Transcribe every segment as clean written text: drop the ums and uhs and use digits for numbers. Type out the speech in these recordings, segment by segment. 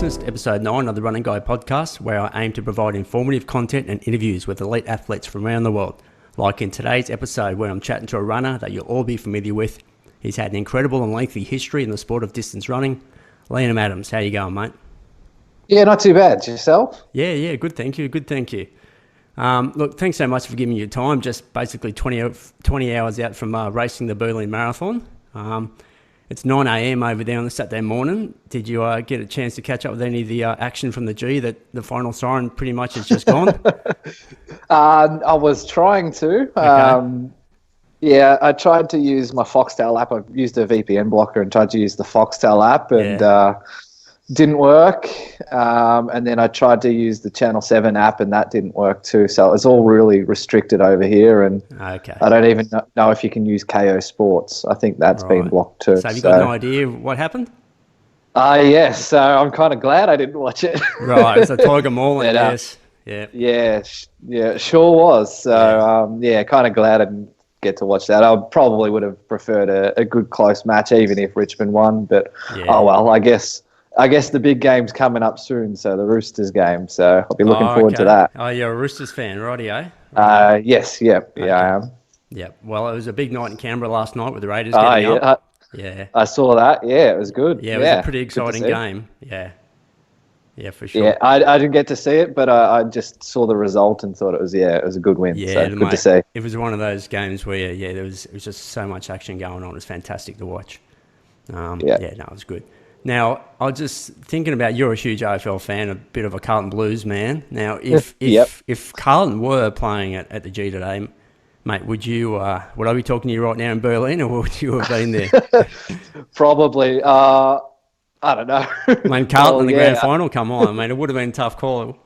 listeners to episode 9 of the Running Guy podcast, where I aim to provide informative content and interviews with elite athletes from around the world. Like in today's episode, where I'm chatting to a runner that you'll all be familiar with. He's had an incredible and lengthy history in the sport of distance running. Liam Adams, how you going, mate? Yeah, not too bad. Yourself? Yeah, good, thank you. Look, thanks so much for giving me your time. Just basically 20 hours out from racing the Berlin Marathon. It's 9 a.m. over there on the Saturday morning. Did you get a chance to catch up with any of the action from the G that the final siren pretty much has just gone? I was trying to. Okay. Yeah, I tried to use my Foxtel app. I used a VPN blocker and tried to use the Foxtel app, and didn't work. And then I tried to use the Channel 7 app, and that didn't work too. So it's all really restricted over here, and Okay. I don't even know if you can use KO Sports. I think that's been blocked too. So have you got no idea what happened? Yes. So I'm kind of glad I didn't watch it. Right, so Tiger Moreland, yes. Yeah, it sure was. So, kind of glad I didn't get to watch that. I probably would have preferred a good close match, even if Richmond won. But, oh well, I guess the big game's coming up soon, so the Roosters game. So I'll be looking forward to that. Oh, you're a Roosters fan, rightio? Yes, I am. Yeah, well, it was a big night in Canberra last night with the Raiders getting up. I saw that. Yeah, it was good. Yeah, it was a pretty exciting game. Yeah, for sure. Yeah, I didn't get to see it, but I just saw the result and thought it was a good win. Yeah, so good to see. It was one of those games where it was just so much action going on. It was fantastic to watch. It was good. Now, I was just thinking about, you're a huge AFL fan, a bit of a Carlton Blues man. Now, if Carlton were playing at the G today, mate, would I be talking to you right now in Berlin, or would you have been there? Probably. I don't know. I mean, Carlton in the grand final, come on. I mean, it would have been a tough call.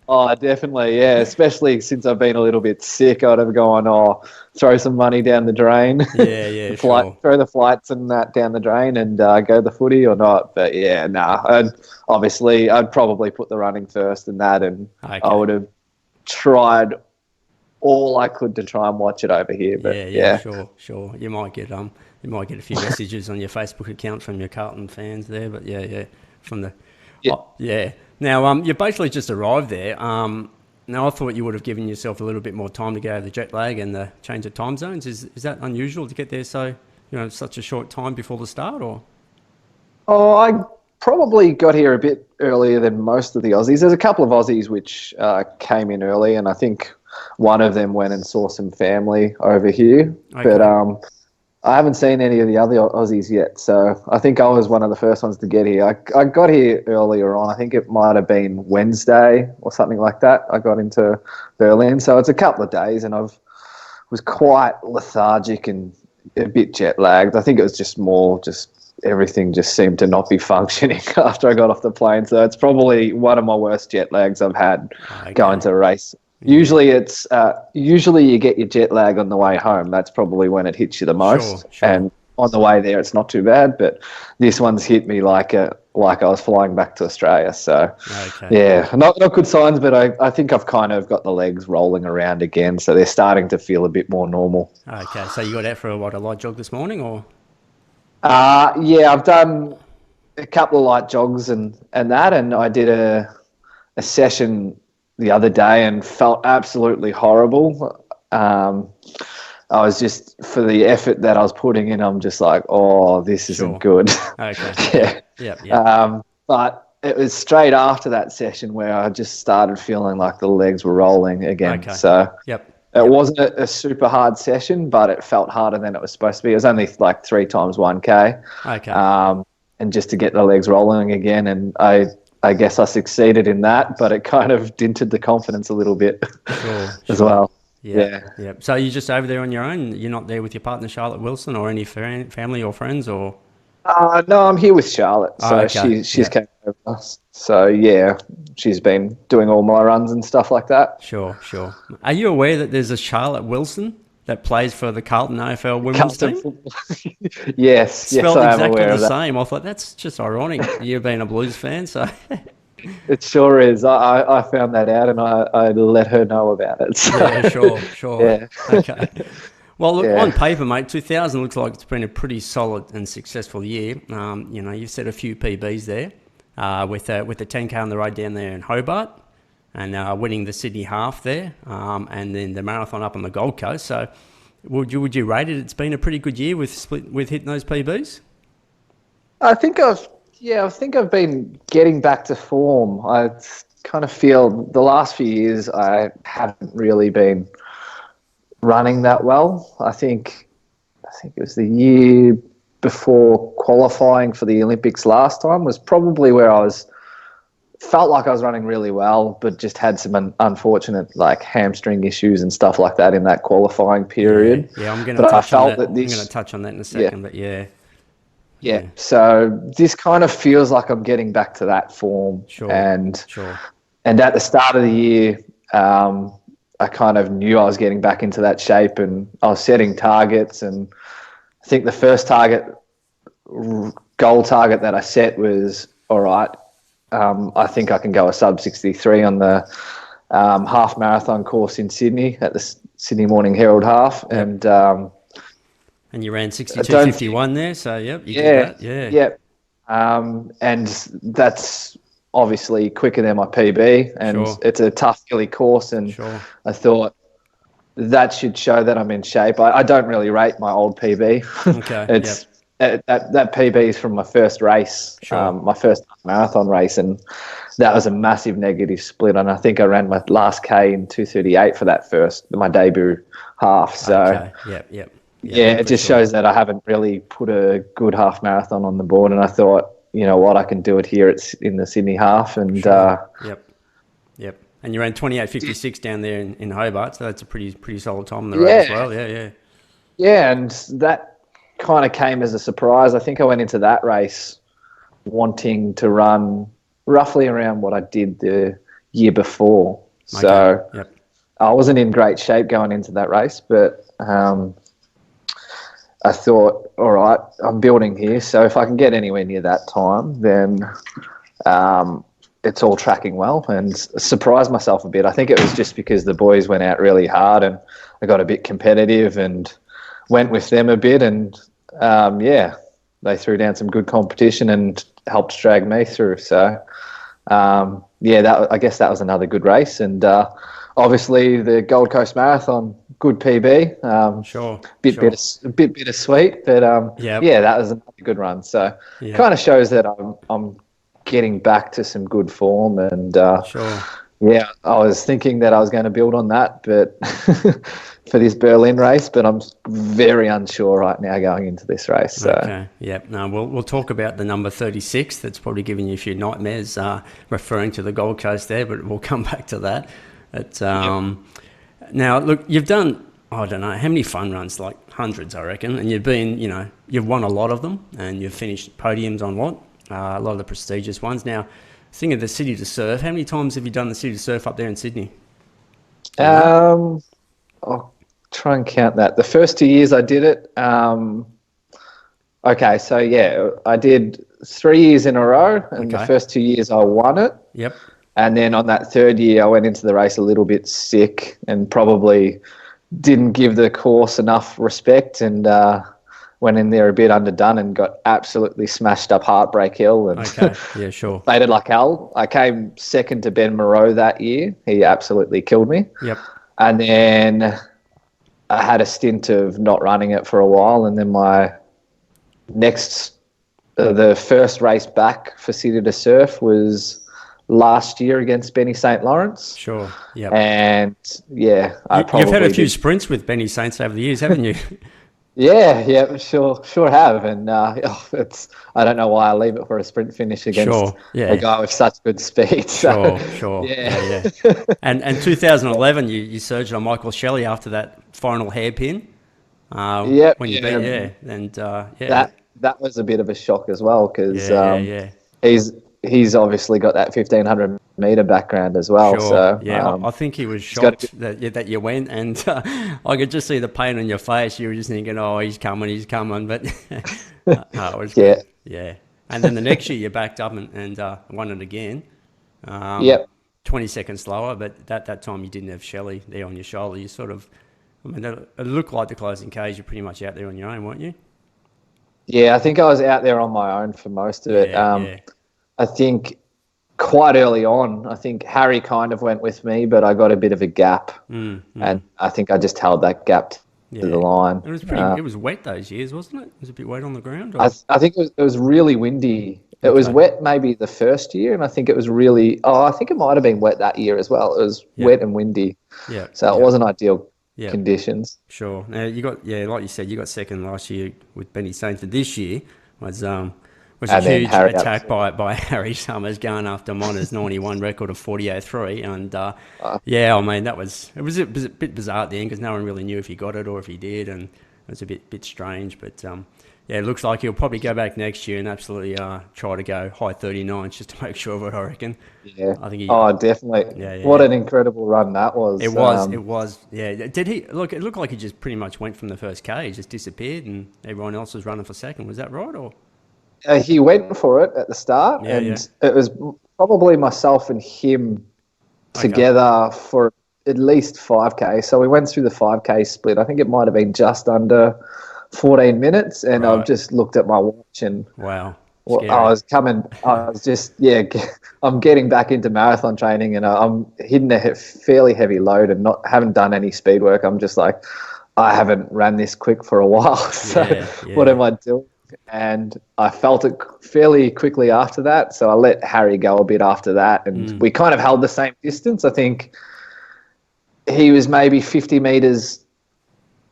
Oh, definitely, yeah. Especially since I've been a little bit sick, I'd have gone, throw some money down the drain. Yeah, sure. Throw the flights and that down the drain and go the footy or not. But obviously I'd probably put the running first and that, and okay. I would have tried all I could to try and watch it over here. But sure. You might get a few messages on your Facebook account from your Carlton fans there, but Now, you basically just arrived there. Now, I thought you would have given yourself a little bit more time to go over the jet lag and the change of time zones. Is that unusual to get there such a short time before the start, or? Oh, I probably got here a bit earlier than most of the Aussies. There's a couple of Aussies which came in early, and I think one of them went and saw some family over here. Okay. But I haven't seen any of the other Aussies yet, so I think I was one of the first ones to get here. I got here earlier on. I think it might have been Wednesday or something like that. I got into Berlin, so it's a couple of days, and I was quite lethargic and a bit jet lagged. I think it was just everything just seemed to not be functioning after I got off the plane. So it's probably one of my worst jet lags I've had going to a race. Usually you get your jet lag on the way home. That's probably when it hits you the most. Sure. And on the way there, it's not too bad. But this one's hit me like I was flying back to Australia. So not good signs. But I think I've kind of got the legs rolling around again. So they're starting to feel a bit more normal. Okay. So you got out for a light jog this morning, or? I've done a couple of light jogs and that, and I did a session the other day and felt absolutely horrible. I was just, for the effort that I was putting in, I'm just like, this isn't good. Okay. Yeah. But it was straight after that session where I just started feeling like the legs were rolling again. Okay. So it wasn't a super hard session, but it felt harder than it was supposed to be. It was only like 3 times 1K. Okay. And just to get the legs rolling again, and I guess I succeeded in that, but it kind of dented the confidence a little bit as well. Yeah. So you're just over there on your own? You're not there with your partner, Charlotte Wilson, or any family or friends, or? No, I'm here with Charlotte. So she's came over. So, she's been doing all my runs and stuff like that. Sure. Are you aware that there's a Charlotte Wilson that plays for the Carlton AFL women's team? Yes, Spelled I am exactly aware the of that. same. I thought, that's just ironic, you being a Blues fan, so... It sure is. I found that out, and I let her know about it. So. Yeah, sure. Yeah. Okay. Well, look, on paper, mate, 2000 looks like it's been a pretty solid and successful year. You've set a few PBs there. with the 10K on the road down there in Hobart, and winning the Sydney half there, and then the marathon up on the Gold Coast. So would you rate it? It's been a pretty good year with hitting those PBs. I think I've been getting back to form. I kind of feel the last few years I haven't really been running that well. I think it was the year before qualifying for the Olympics last time was probably where felt like I was running really well, but just had some unfortunate like hamstring issues and stuff like that in that qualifying period. Yeah, I'm going to touch on that. I'm going to touch on that in a second, but yeah. So this kind of feels like I'm getting back to that form. Sure. And at the start of the year, I kind of knew I was getting back into that shape, and I was setting targets. And I think the first goal target that I set was, all right, I think I can go a sub 63 on the half marathon course in Sydney at the Sydney Morning Herald half. Yep. And you ran 62.51 there, so you did that. Yep. And that's obviously quicker than my PB, and it's a tough hilly course, and I thought that should show that I'm in shape. I don't really rate my old PB. Okay. That PB is from my first race, my first marathon race, and that was a massive negative split. And I think I ran my last K in 2:38 for my debut half. So it just shows that I haven't really put a good half marathon on the board. And I thought, you know what, I can do it here. It's in the Sydney half, and Yep. And you ran 28.56 down there in Hobart, so that's a pretty solid time on the road as well. Yeah, and that kind of came as a surprise. I think I went into that race wanting to run roughly around what I did the year before. So I wasn't in great shape going into that race, but I thought, all right, I'm building here. So if I can get anywhere near that time, then it's all tracking well, and surprised myself a bit. I think it was just because the boys went out really hard and I got a bit competitive and went with them a bit, and they threw down some good competition and helped drag me through. So I guess that was another good race, and obviously the Gold Coast Marathon, good PB. Bit bittersweet, but that was another good run. So kind of shows that I'm getting back to some good form, and I was thinking that I was going to build on that, but for this Berlin race, but I'm very unsure right now going into this race. So. No, we'll talk about the number 36. That's probably giving you a few nightmares, referring to the Gold Coast there, but we'll come back to that. Now, look, you've done, I don't know, how many fun runs? Like hundreds, I reckon. And you've won a lot of them, and you've finished podiums on a lot of the prestigious ones. Now, think of the City to Surf. How many times have you done the City to Surf up there in Sydney? I'll try and count that. The first 2 years I did it. I did 3 years in a row, and the first 2 years I won it. Yep. And then on that third year, I went into the race a little bit sick and probably didn't give the course enough respect, and went in there a bit underdone and got absolutely smashed up Heartbreak Hill. And faded like hell. I came second to Ben Moreau that year. He absolutely killed me. Yep. And then I had a stint of not running it for a while, and then my the first race back for City to Surf was last year against Benny St. Lawrence. Sure, yeah. And you've had a few sprints with Benny Saints over the years, haven't you? Yeah, sure have. And I don't know why I leave it for a sprint finish against a guy with such good speed. So, sure. Yeah. And 2011, you surged on Michael Shelley after that final hairpin. When you beat, That was a bit of a shock as well, because he's obviously got that 1500 meter background as well. Sure. So I think he was shocked that you went, and I could just see the pain on your face. You were just thinking, "Oh, he's coming," but it was good. Yeah. And then the next year you backed up and won it again. 20 seconds slower, but that time you didn't have Shelley there on your shoulder. You sort of, it looked like the closing Ks. You're pretty much out there on your own, weren't you? Yeah, I think I was out there on my own for most of it. I think quite early on, I think Harry kind of went with me, but I got a bit of a gap, and I think I just held that gap to the line. It was pretty. It was wet those years, wasn't it? It was a bit wet on the ground. Or? I think it was really windy. It was wet maybe the first year, and I think it was really. Oh, I think it might have been wet that year as well. It was wet and windy. Yeah. So it wasn't ideal conditions. Sure. Now you got like you said, you got second last year with Benny Sainford. This year was a huge attack by Harry Summers going after Mona's 91 record of 48.3, and I mean it was a bit bizarre at the end because no one really knew if he got it or if he did, and it was a bit strange, but. Yeah, it looks like he'll probably go back next year and absolutely try to go high 39s just to make sure of it, I reckon. Yeah. I think definitely. Yeah, what an incredible run that was. It was. Yeah. Did he look? It looked like he just pretty much went from the first K, just disappeared, and everyone else was running for second. Was that right? Or he went for it at the start, and it was probably myself and him together for at least 5K. So we went through the 5K split. I think it might have been just under 14 minutes, and I've just looked at my watch and wow. I'm getting back into marathon training, and I'm hitting a fairly heavy load and haven't done any speed work. I'm just like, I haven't ran this quick for a while, so what am I doing? And I felt it fairly quickly after that, so I let Harry go a bit after that, and we kind of held the same distance. I think he was maybe 50 meters,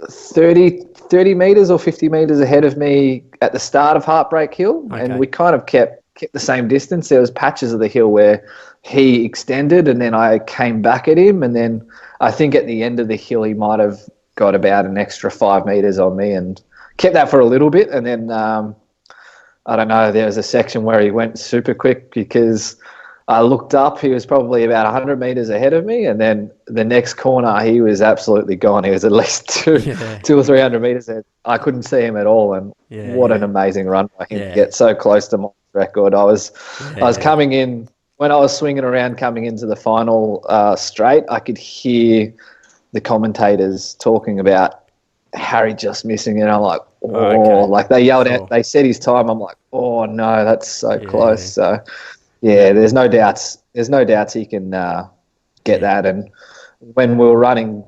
30 meters or 50 meters ahead of me at the start of Heartbreak Hill, and we kind of kept the same distance. There was patches of the hill where he extended, and then I came back at him, and then I think at the end of the hill he might have got about an extra 5 meters on me and kept that for a little bit, and then I don't know, there was a section where he went super quick because I looked up, he was probably about 100 meters ahead of me, and then the next corner, he was absolutely gone. He was at least two or 300 meters ahead. I couldn't see him at all, and what an amazing run by him to get so close to my record. I was coming in, when I was swinging around coming into the final straight, I could hear the commentators talking about Harry just missing it. I'm like, like they yelled out, they said his time. I'm like, oh no, that's so close. So. Yeah, there's no doubts. There's no doubts he can get that. And when we're running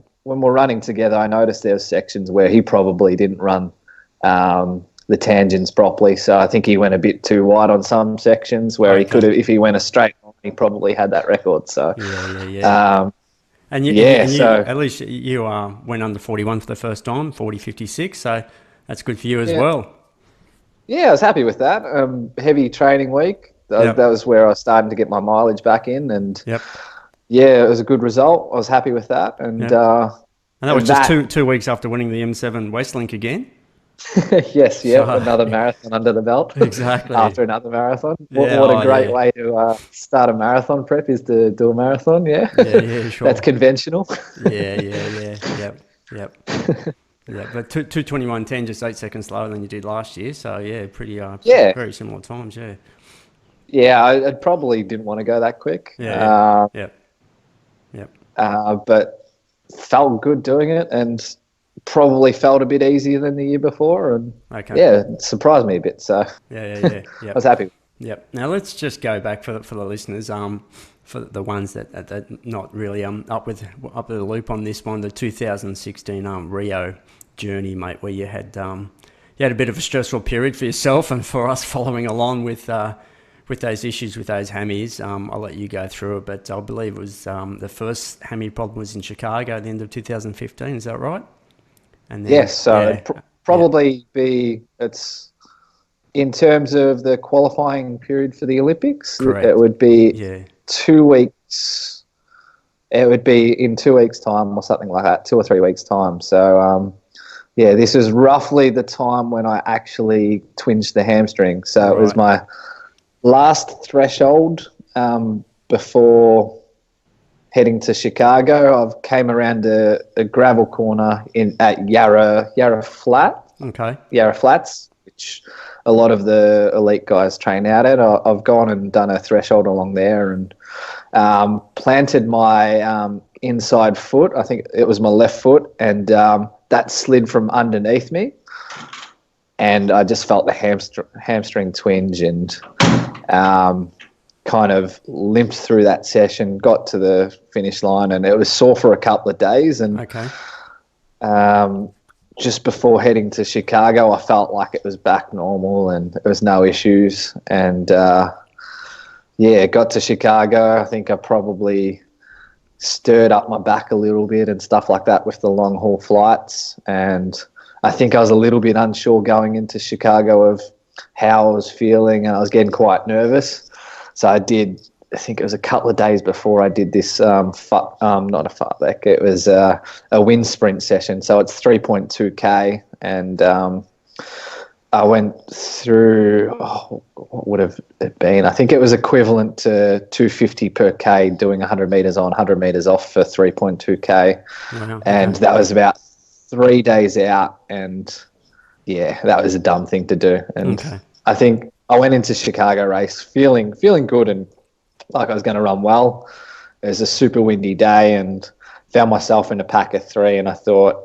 together, I noticed there were sections where he probably didn't run the tangents properly. So I think he went a bit too wide on some sections where he could have, if he went a straight line, he probably had that record. So and you, at least you went under 41 for the first time, 40.56. So that's good for you as well. Yeah, I was happy with that. Heavy training week. That was where I was starting to get my mileage back in, and it was a good result. I was happy with that, and that was just two weeks after winning the M7 Westlink again. Yes, another marathon under the belt. Exactly. After another marathon. What a great way to start a marathon prep is to do a marathon. Yeah, sure. That's conventional. Yep. Yeah, but 2:21.10, just 8 seconds slower than you did last year. So pretty very similar times. Yeah, I probably didn't want to go that quick. But felt good doing it, and probably felt a bit easier than the year before, and it surprised me a bit. So I was happy. Yep. Now let's just go back for the listeners, for the ones that not really up with the loop on this one, the 2016 Rio journey, mate, where you had a bit of a stressful period for yourself and for us following along with those issues with those hammies. I'll let you go through it, but I believe it was the first hammy problem was in Chicago at the end of 2015. Is that right? And then, yes, so it'd probably be, it's in terms of the qualifying period for the Olympics. Correct. It would be 2 weeks. It would be in 2 weeks' time or something like that, 2 or 3 weeks' time. So, this is roughly the time when I actually twinged the hamstring. So it was my last threshold before heading to Chicago. I've came around a gravel corner at Yarra Flat. Okay. Yarra Flats, which a lot of the elite guys train out at. I've gone and done a threshold along there and planted my inside foot. I think it was my left foot, and that slid from underneath me. And I just felt the hamstring twinge, and kind of limped through that session, got to the finish line, and it was sore for a couple of days. And Okay. Just before heading to Chicago, I felt like it was back normal and there was no issues. And got to Chicago. I think I probably stirred up my back a little bit and stuff like that with the long haul flights. And I think I was a little bit unsure going into Chicago of how I was feeling, and I was getting quite nervous. So I think it was a couple of days before I did this, not a fartlek, it was a wind sprint session. So it's 3.2K, and I went through, what would have it been? I think it was equivalent to 250 per K, doing 100 metres on, 100 metres off for 3.2K. Wow. And that was about 3 days out, and yeah, that was a dumb thing to do. And I think I went into Chicago race feeling good and like I was going to run well. It was a super windy day and found myself in a pack of 3, and I thought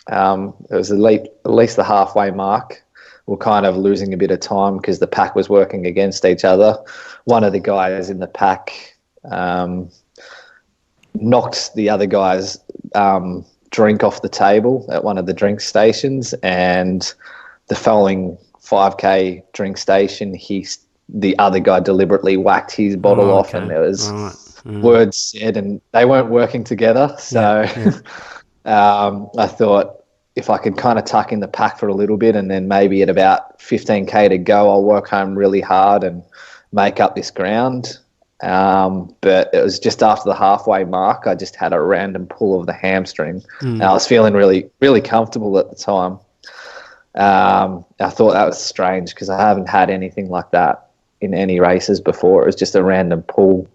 it was at least the halfway mark. We're kind of losing a bit of time because the pack was working against each other. One of the guys in the pack knocked the other guy's drink off the table at one of the drink stations, and the following 5K drink station, the other guy deliberately whacked his bottle off, and there was words said, and they weren't working together. So I thought if I could kind of tuck in the pack for a little bit, and then maybe at about 15K to go, I'll work home really hard and make up this ground. But it was just after the halfway mark, I just had a random pull of the hamstring. And I was feeling really, really comfortable at the time. I thought that was strange because I haven't had anything like that in any races before. It was just a random pull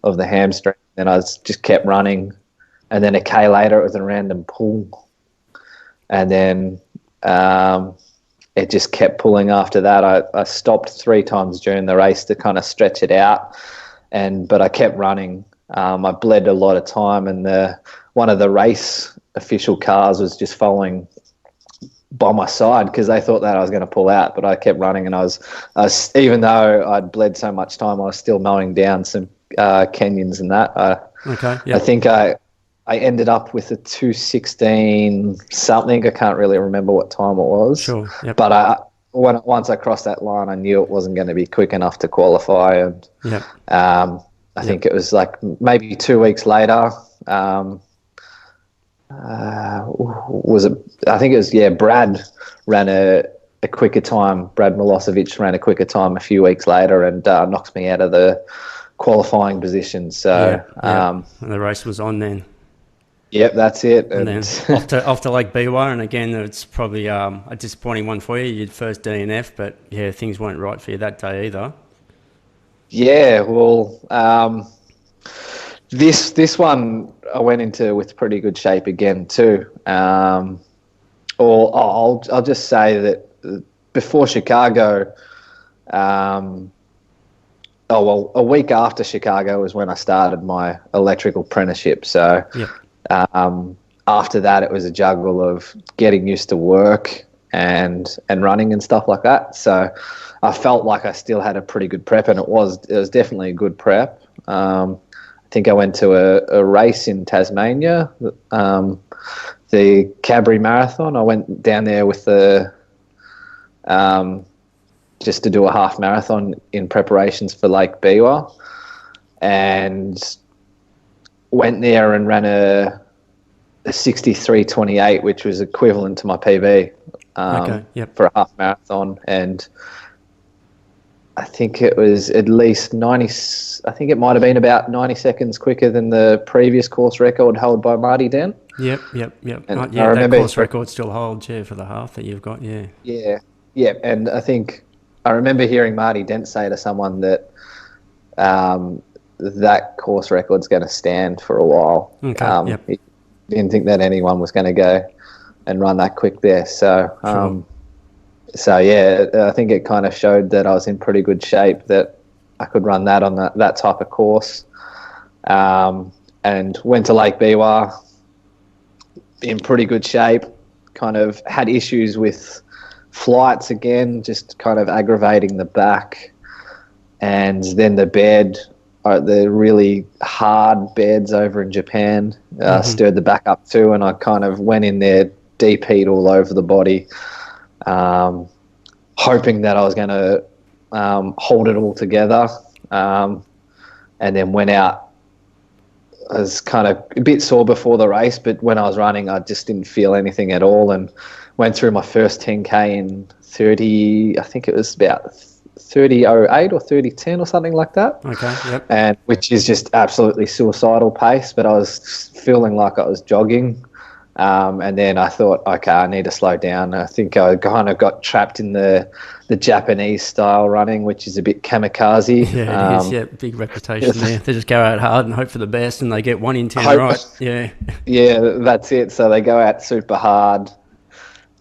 of the hamstring. And I just kept running. And then a K later, it was a random pull. And then it just kept pulling after that. I stopped 3 times during the race to kind of stretch it out. But I kept running. I bled a lot of time, and one of the race official cars was just following by my side because they thought that I was going to pull out, but I kept running, and I was even though I'd bled so much time, I was still mowing down some Kenyans and that. I think I ended up with a 2:16 something. I can't really remember what time it was. Sure. Yep. But once I crossed that line, I knew it wasn't going to be quick enough to qualify. And I think it was like maybe 2 weeks later. I think it was Brad ran a quicker time. Brad Milosevic ran a quicker time a few weeks later and knocked me out of the qualifying position. So and the race was on then. Yep, that's it. And then off to Lake Biwa, and again, it's probably a disappointing one for you. You'd first DNF, but things weren't right for you that day either. Yeah, well, this one I went into with pretty good shape again too. I'll just say that before Chicago, a week after Chicago was when I started my electrical apprenticeship. So. Yep. After that, it was a juggle of getting used to work and running and stuff like that. So I felt like I still had a pretty good prep, and it was definitely a good prep. I think I went to a race in Tasmania, the Cadbury Marathon. I went down there with just to do a half marathon in preparations for Lake Biwa, and went there and ran a 63:28, which was equivalent to my PB for a half marathon. And I think it was at least 90, I think it might have been about 90 seconds quicker than the previous course record held by Marty Dent. Yep. And that course record still holds, for the half that you've got, Yeah. And I think I remember hearing Marty Dent say to someone that that course record's going to stand for a while. He didn't think that anyone was going to go and run that quick there. So, I think it kind of showed that I was in pretty good shape, that I could run that on that type of course. And went to Lake Biwa in pretty good shape, kind of had issues with flights again, just kind of aggravating the back. and then the really hard beds over in Japan stirred the back up too, and I kind of went in there deep heat all over the body, hoping that I was going to hold it all together, and then went out. I was kind of a bit sore before the race, but when I was running, I just didn't feel anything at all, and went through my first 10K in 30, I think it was about 30:08 or 30:10 or something like that. Okay, yep. And which is just absolutely suicidal pace, but I was feeling like I was jogging. And then I thought, okay, I need to slow down. I think I kind of got trapped in the Japanese style running, which is a bit kamikaze. Yeah, it is. Yeah, big reputation there. They just go out hard and hope for the best, and they get 1 in 10 right. Yeah. Yeah, that's it. So they go out super hard,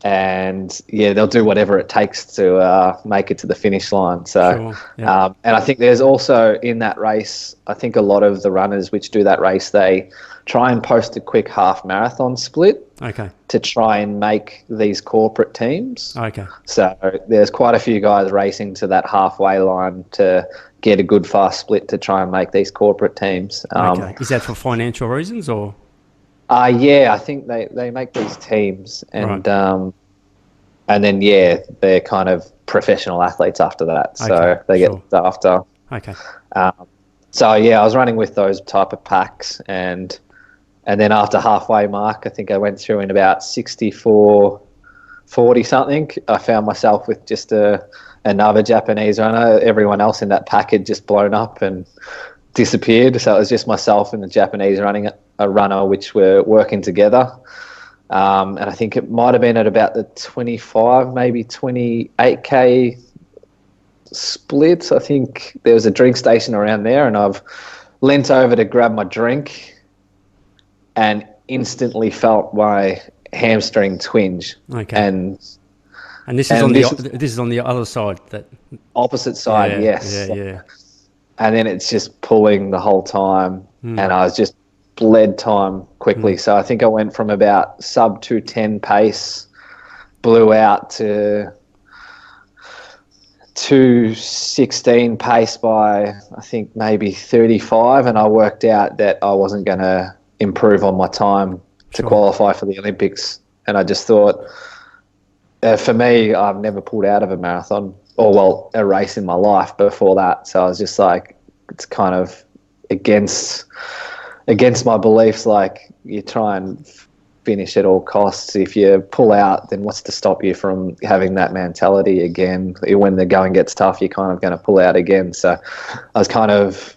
and yeah, they'll do whatever it takes to make it to the finish line. So, Sure. Yeah. and I think there's also in that race, I think a lot of the runners which do that race, they try and post a quick half marathon split. Okay. To try and make these corporate teams. Okay. So there's quite a few guys racing to that halfway line to get a good fast split to try and make these corporate teams. Okay. Is that for financial reasons or? Yeah, I think they make these teams, and Right. and then they're kind of professional athletes after that. So Okay, they get sure. after. Okay. So yeah, I was running with those type of packs, and then after halfway mark, I think I went through in about 64:40 something. I found myself with just another Japanese runner. Everyone else in that pack had just blown up and disappeared. So it was just myself and the Japanese running a runner, which were working together. And I think it might have been at about the 25, maybe 28K splits. I think there was a drink station around there, and I've leant over to grab my drink and instantly felt my hamstring twinge. Okay. And this is this is on the other side. That opposite side, yeah, yes. Yeah. And then it's just pulling the whole time, and I was just bled time quickly. So I think I went from about sub 210 pace, blew out to 216 pace by I think maybe 35, and I worked out that I wasn't going to improve on my time to qualify for the Olympics. And I just thought, for me, I've never pulled out of a marathon or a race in my life before that. So I was just like, it's kind of against my beliefs. Like, you try and finish at all costs. If you pull out, then what's to stop you from having that mentality again? When the going gets tough, you're kind of going to pull out again. So I was kind of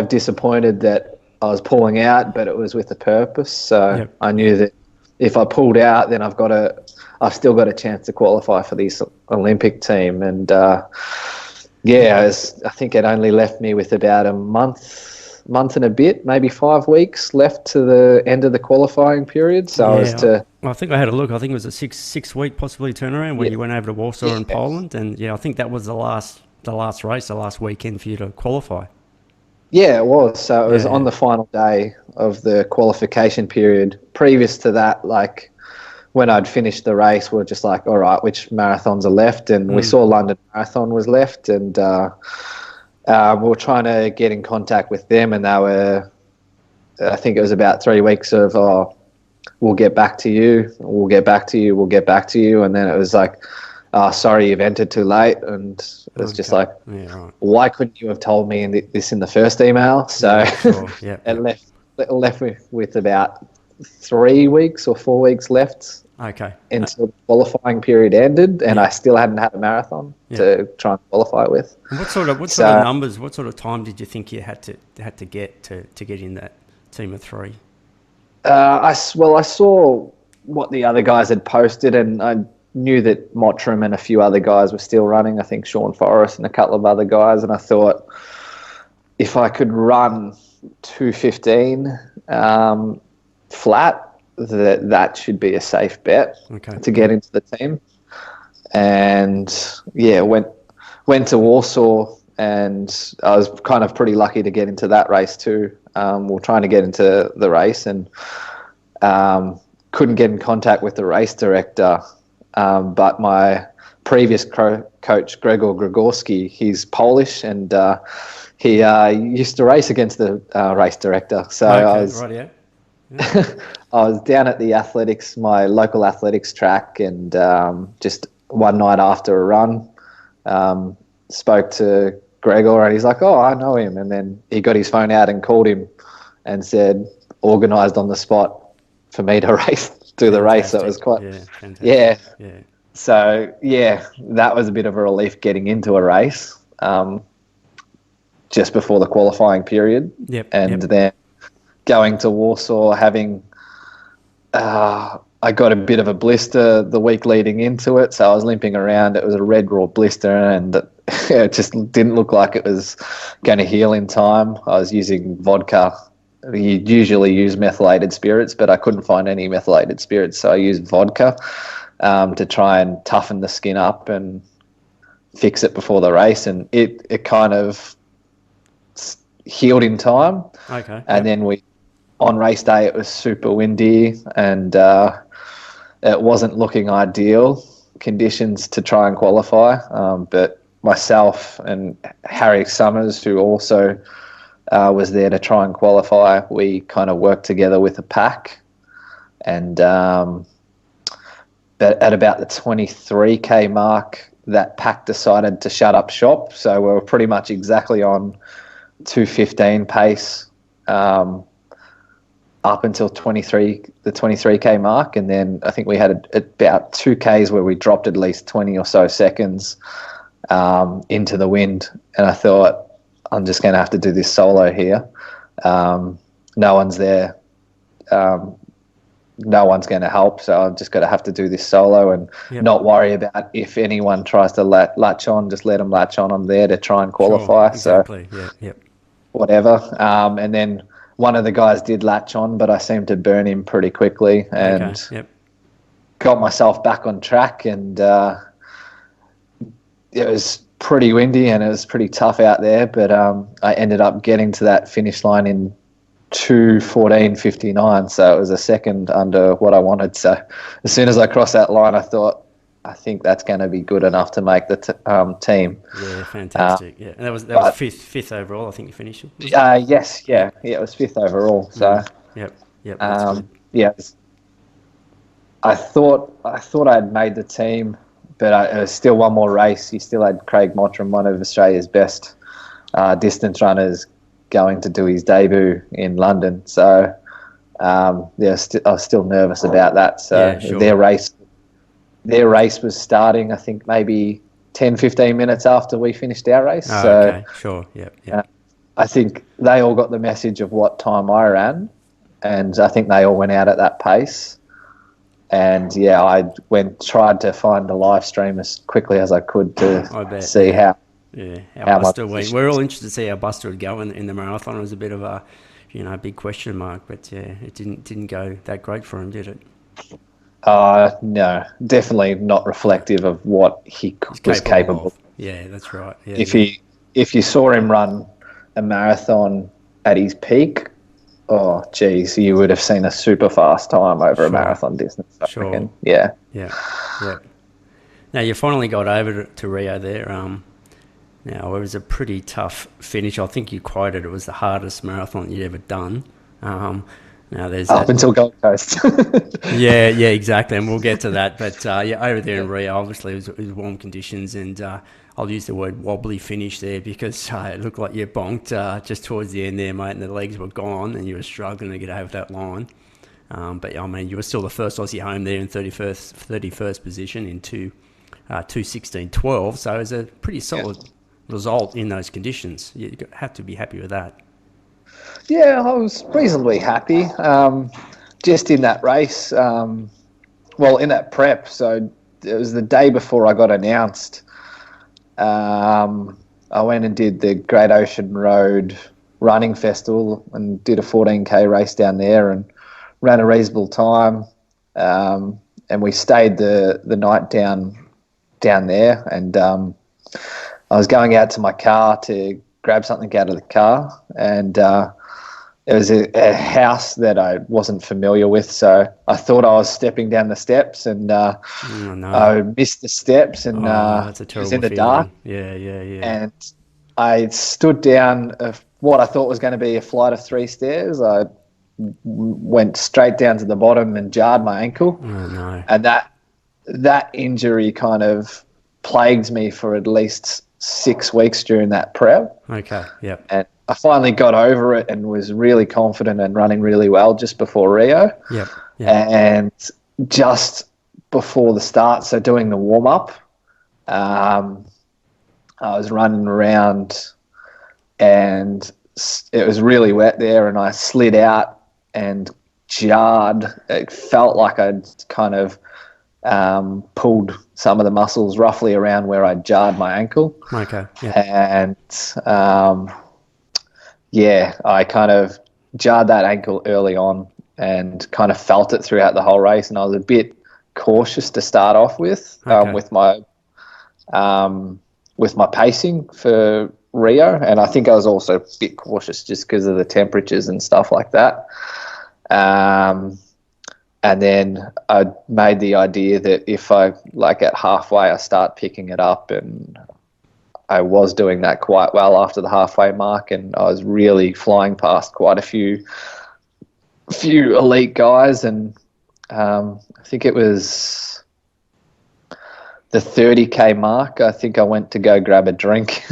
disappointed that I was pulling out, but it was with a purpose. So I knew that if I pulled out, then I've still got a chance to qualify for this Olympic team. And I think it only left me with about a month and a bit, maybe 5 weeks left to the end of the qualifying period. So I think I had a look. I think it was a six week possibly turnaround when you went over to Warsaw in Poland, and I think that was the last race, the last weekend for you to qualify. Yeah, it was. So it was on the final day of the qualification period. Previous to that, like when I'd finished the race, we were just like, all right, which marathons are left? And we saw London Marathon was left, and we were trying to get in contact with them, and they were, I think it was about 3 weeks of, we'll get back to you, we'll get back to you, we'll get back to you. And then it was like, sorry, you've entered too late. And it was just like, why couldn't you have told me this in the first email? So it left me with about 3 weeks or 4 weeks left. Okay. Until the qualifying period ended, and I still hadn't had a marathon to try and qualify with. And what sort of numbers, what sort of time did you think you had to get to get in that team of three? I saw what the other guys had posted, and I knew that Mottram and a few other guys were still running. I think Sean Forrest and a couple of other guys, and I thought if I could run 2:15 flat, that should be a safe bet to get into the team. And went to Warsaw, and I was kind of pretty lucky to get into that race too. We're trying to get into the race, and couldn't get in contact with the race director but my previous coach, Gregor Gregorski, he's Polish, and he used to race against the race director. So Okay, I was down at the athletics, my local athletics track, and just one night after a run, spoke to Gregor, and he's like, "Oh, I know him." And then he got his phone out and called him and said, organised on the spot for me to do the race. So it was quite, yeah. So that was a bit of a relief getting into a race just before the qualifying period. Then going to Warsaw, having I got a bit of a blister the week leading into it, so I was limping around. It was a red raw blister, and it just didn't look like it was going to heal in time. I was using vodka. You usually use methylated spirits, but I couldn't find any methylated spirits, so I used vodka to try and toughen the skin up and fix it before the race, and it kind of healed in time. Okay. And then on race day, it was super windy, and it wasn't looking ideal conditions to try and qualify. But myself and Harry Summers, who also was there to try and qualify, we kind of worked together with a pack. And but at about the 23K mark, that pack decided to shut up shop. So we were pretty much exactly on 2:15 pace up until the 23K mark, and then I think we had about 2Ks where we dropped at least 20 or so seconds into the wind, and I thought, I'm just going to have to do this solo here. No one's there. No one's going to help, so I've just got to have to do this solo and not worry about if anyone tries to latch on. Just let them latch on. I'm there to try and qualify. Sure, exactly. So whatever. And then one of the guys did latch on, but I seemed to burn him pretty quickly and got myself back on track. And it was pretty windy and it was pretty tough out there, but I ended up getting to that finish line in 2:14:59, so it was a second under what I wanted. So as soon as I crossed that line, I thought, I think that's going to be good enough to make the team. Yeah, fantastic. And that was fifth overall, I think you finished. Yes, it was fifth overall. So that's good. I thought I had made the team, but it was still one more race. You still had Craig Mottram, one of Australia's best distance runners, going to do his debut in London. So I was still nervous about that. So their race was starting, I think, maybe 10-15 minutes after we finished our race. Okay, sure. I think they all got the message of what time I ran, and I think they all went out at that pace. And I tried to find a live stream as quickly as I could to see how. How Buster went. We're all interested to see how Buster would go in the marathon. It was a bit of a, big question mark, but it didn't go that great for him, did it? No, definitely not reflective of what he was capable of. Yeah, that's right. Yeah, if you saw him run a marathon at his peak, oh geez, you would have seen a super fast time over a marathon distance. I reckon. Yeah. Now you finally got over to Rio there. Now, it was a pretty tough finish. I think you quoted it was the hardest marathon you'd ever done. Now there's until Gold Coast. yeah, exactly, and we'll get to that. But over there in Rio, obviously it was warm conditions, and I'll use the word wobbly finish there because it looked like you bonked just towards the end there, mate, and the legs were gone, and you were struggling to get over that line. But I mean, you were still the first Aussie home there in 31st position in 2:16:12, so it was a pretty solid result in those conditions. You have to be happy with that. Yeah, I was reasonably happy. Just in that race, in that prep. So it was the day before I got announced. I went and did the Great Ocean Road Running Festival and did a 14K race down there and ran a reasonable time. And we stayed the night down there, and I was going out to my car to grab something out of the car, and it was a house that I wasn't familiar with, so I thought I was stepping down the steps, and Oh, no. I missed the steps, and Oh, that's a it was in terrible the dark, feeling. Yeah, yeah, yeah. and I stood down what I thought was going to be a flight of 3 stairs. I went straight down to the bottom and jarred my ankle, Oh, no. and that injury kind of plagued me for at least 6 weeks during that prep. Okay, yep. And I finally got over it and was really confident and running really well just before Rio. Yep, yep. And just before the start, so doing the warm-up, I was running around and it was really wet there, and I slid out and jarred. It felt like I'd kind of pulled some of the muscles roughly around where I jarred my ankle. Okay, yeah. And I kind of jarred that ankle early on and kind of felt it throughout the whole race. And I was a bit cautious to start off with, Okay. with my pacing for Rio. And I think I was also a bit cautious just because of the temperatures and stuff like that. And then I made the idea that if I, like at halfway, I start picking it up, and I was doing that quite well after the halfway mark, and I was really flying past quite a few elite guys, and I think it was the 30K mark. I think I went to go grab a drink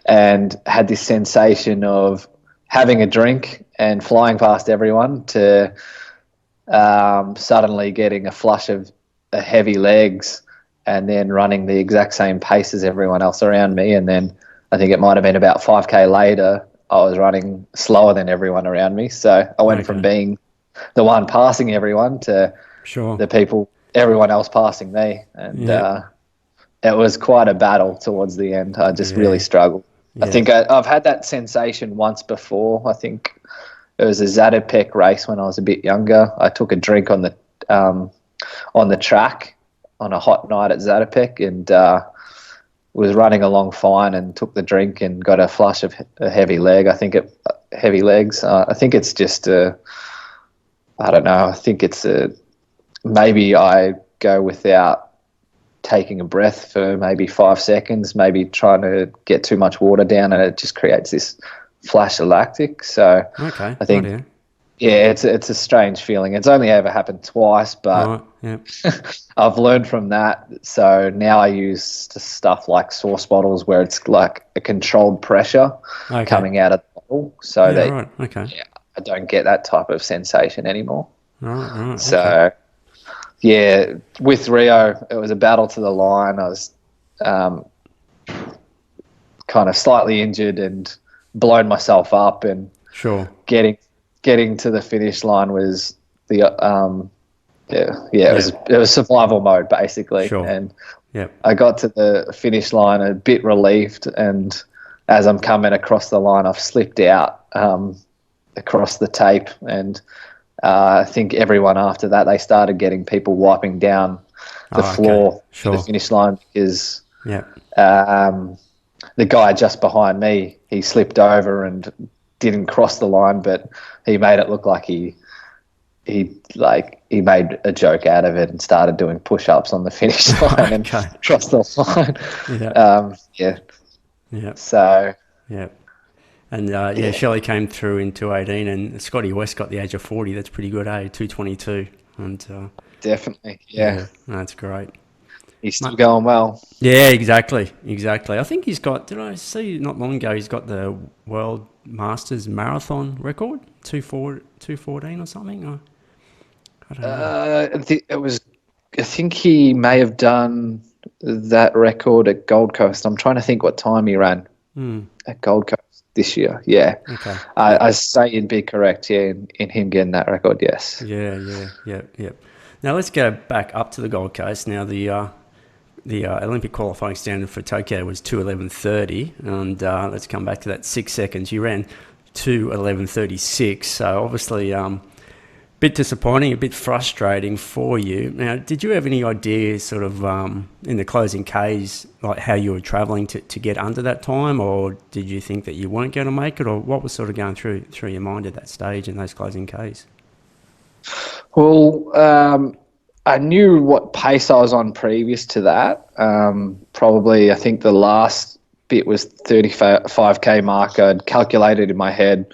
and had this sensation of having a drink and flying past everyone to suddenly getting a flush of heavy legs and then running the exact same pace as everyone else around me. And then I think it might have been about 5K later, I was running slower than everyone around me. So I went from being the one passing everyone to everyone else passing me. And it was quite a battle towards the end. I just really struggled. Yeah. I think I've had that sensation once before. I think it was a Zatopek race when I was a bit younger. I took a drink on the track on a hot night at Zatopek, and was running along fine and took the drink and got a flush of a heavy leg. Heavy legs. I think it's just I don't know. I think it's maybe I go without taking a breath for maybe 5 seconds, maybe trying to get too much water down, and it just creates this flash of lactic. So okay, I think, it's a strange feeling. It's only ever happened twice, but I've learned from that. So now I use stuff like sauce bottles where it's like a controlled pressure coming out of the bottle, so I don't get that type of sensation anymore. Right. So with Rio, it was a battle to the line. I was kind of slightly injured and blown myself up, and getting to the finish line was the it was survival mode basically. And I got to the finish line a bit relieved, and as I'm coming across the line, I've slipped out across the tape, and I think everyone after that, they started getting people wiping down the floor to the finish line, because the guy just behind me, he slipped over and didn't cross the line, but he made it look like he made a joke out of it and started doing push-ups on the finish line and crossed the line. So and Shelley came through in 218, and Scotty West got the age of 40. That's pretty good, 222. And definitely, that's great. He's still going well. Yeah, exactly. I think he's got, did I see not long ago, he's got the World Masters Marathon record, 214 or something? I don't know. I think he may have done that record at Gold Coast. I'm trying to think what time he ran at Gold Coast this year. Yeah. Okay. I say you'd be correct, in him getting that record, yes. Yeah. Now let's go back up to the Gold Coast. Now the Olympic qualifying standard for Tokyo was 2:11:30, and let's come back to that 6 seconds. You ran 2:11:36, so obviously bit disappointing, a bit frustrating for you. Now, did you have any idea sort of in the closing Ks, like how you were travelling to get under that time, or did you think that you weren't going to make it, or what was sort of going through your mind at that stage in those closing Ks? Well, I knew what pace I was on previous to that. Probably, I think the last bit was 35k mark. I'd calculated in my head.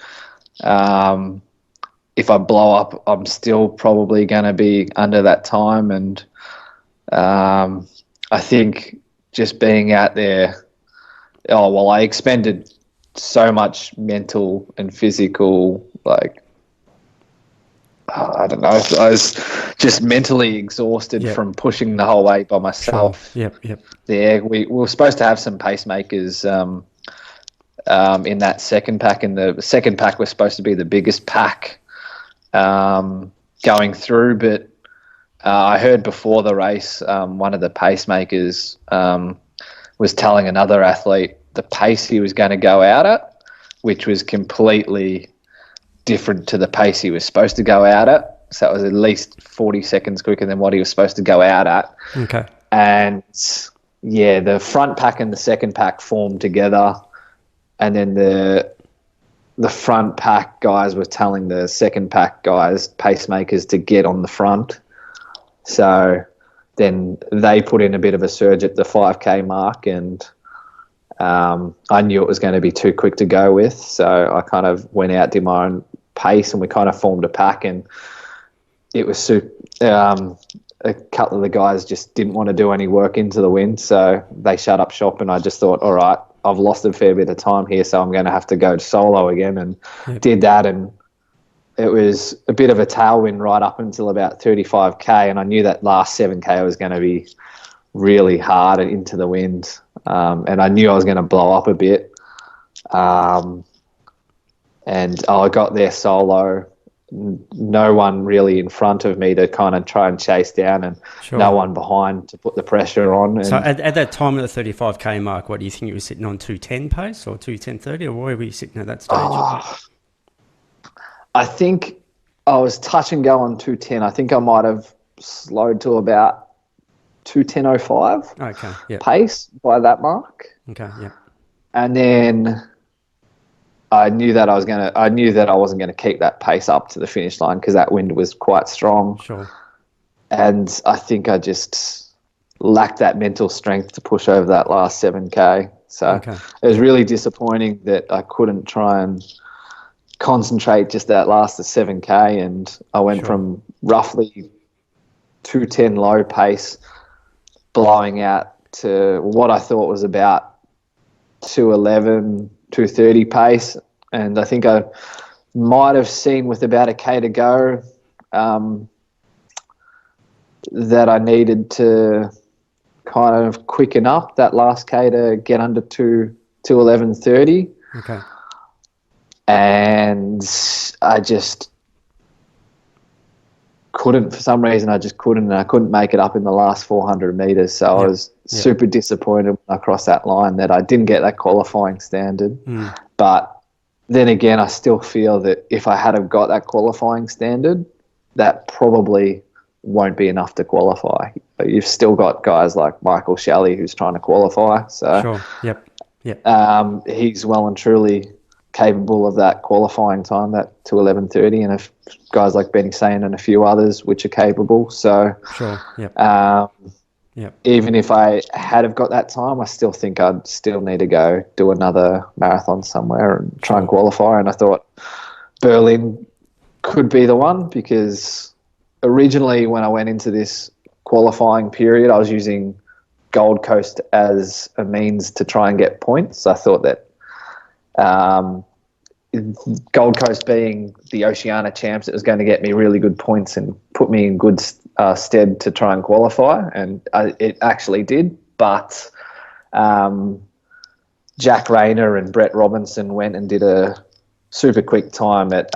If I blow up, I'm still probably going to be under that time. And I think just being out there, I expended so much mental and physical, I don't know. I was just mentally exhausted from pushing the whole way by myself. Sure. Yep. Yeah, we were supposed to have some pacemakers in that second pack, and the second pack was supposed to be the biggest pack going through. But I heard before the race, one of the pacemakers was telling another athlete the pace he was going to go out at, which was completely different to the pace he was supposed to go out at. So it was at least 40 seconds quicker than what he was supposed to go out at. Okay. And yeah, the front pack and the second pack formed together, and then the front pack guys were telling the second pack guys, pacemakers, to get on the front. So then they put in a bit of a surge at the 5k mark, and I knew it was going to be too quick to go with, so I kind of went out, did my own pace, and we kind of formed a pack. And it was a couple of the guys just didn't want to do any work into the wind, so they shut up shop, and I just thought, all right, I've lost a fair bit of time here, so I'm going to have to go solo again, and did that. And it was a bit of a tailwind right up until about 35k, and I knew that last 7k was going to be really hard and into the wind, and I knew I was going to blow up a bit. And I got there solo, no one really in front of me to kind of try and chase down, and no one behind to put the pressure on. And so at that time of the 35k mark, what do you think you were sitting on, 210 pace or 210.30, or where were you sitting at that stage? I think I was touch and go on 210. I think I might have slowed to about 210.05 pace by that mark. Okay, yeah. And then I knew that I wasn't going to keep that pace up to the finish line because that wind was quite strong. Sure. And I think I just lacked that mental strength to push over that last 7k. So it was really disappointing that I couldn't try and concentrate just that last 7k, and I went from roughly 210 low pace blowing out to what I thought was about 211, 230 pace. And I think I might have seen with about a k to go that I needed to kind of quicken up that last k to get under 211.30. Okay. And I just couldn't, for some reason, and I couldn't make it up in the last 400 metres. So I was super disappointed when I crossed that line that I didn't get that qualifying standard. But then again, I still feel that if I had have got that qualifying standard, that probably won't be enough to qualify. But you've still got guys like Michael Shelley who's trying to qualify. So he's well and truly capable of that qualifying time, that 211.30, and if guys like Benny Sain and a few others which are capable. So even if I had have got that time, I still think I'd still need to go do another marathon somewhere and try and qualify. And I thought Berlin could be the one, because originally when I went into this qualifying period, I was using Gold Coast as a means to try and get points. I thought that Gold Coast being the Oceania champs, it was going to get me really good points and put me in good stead to try and qualify, and it actually did. But Jack Rayner and Brett Robinson went and did a super quick time at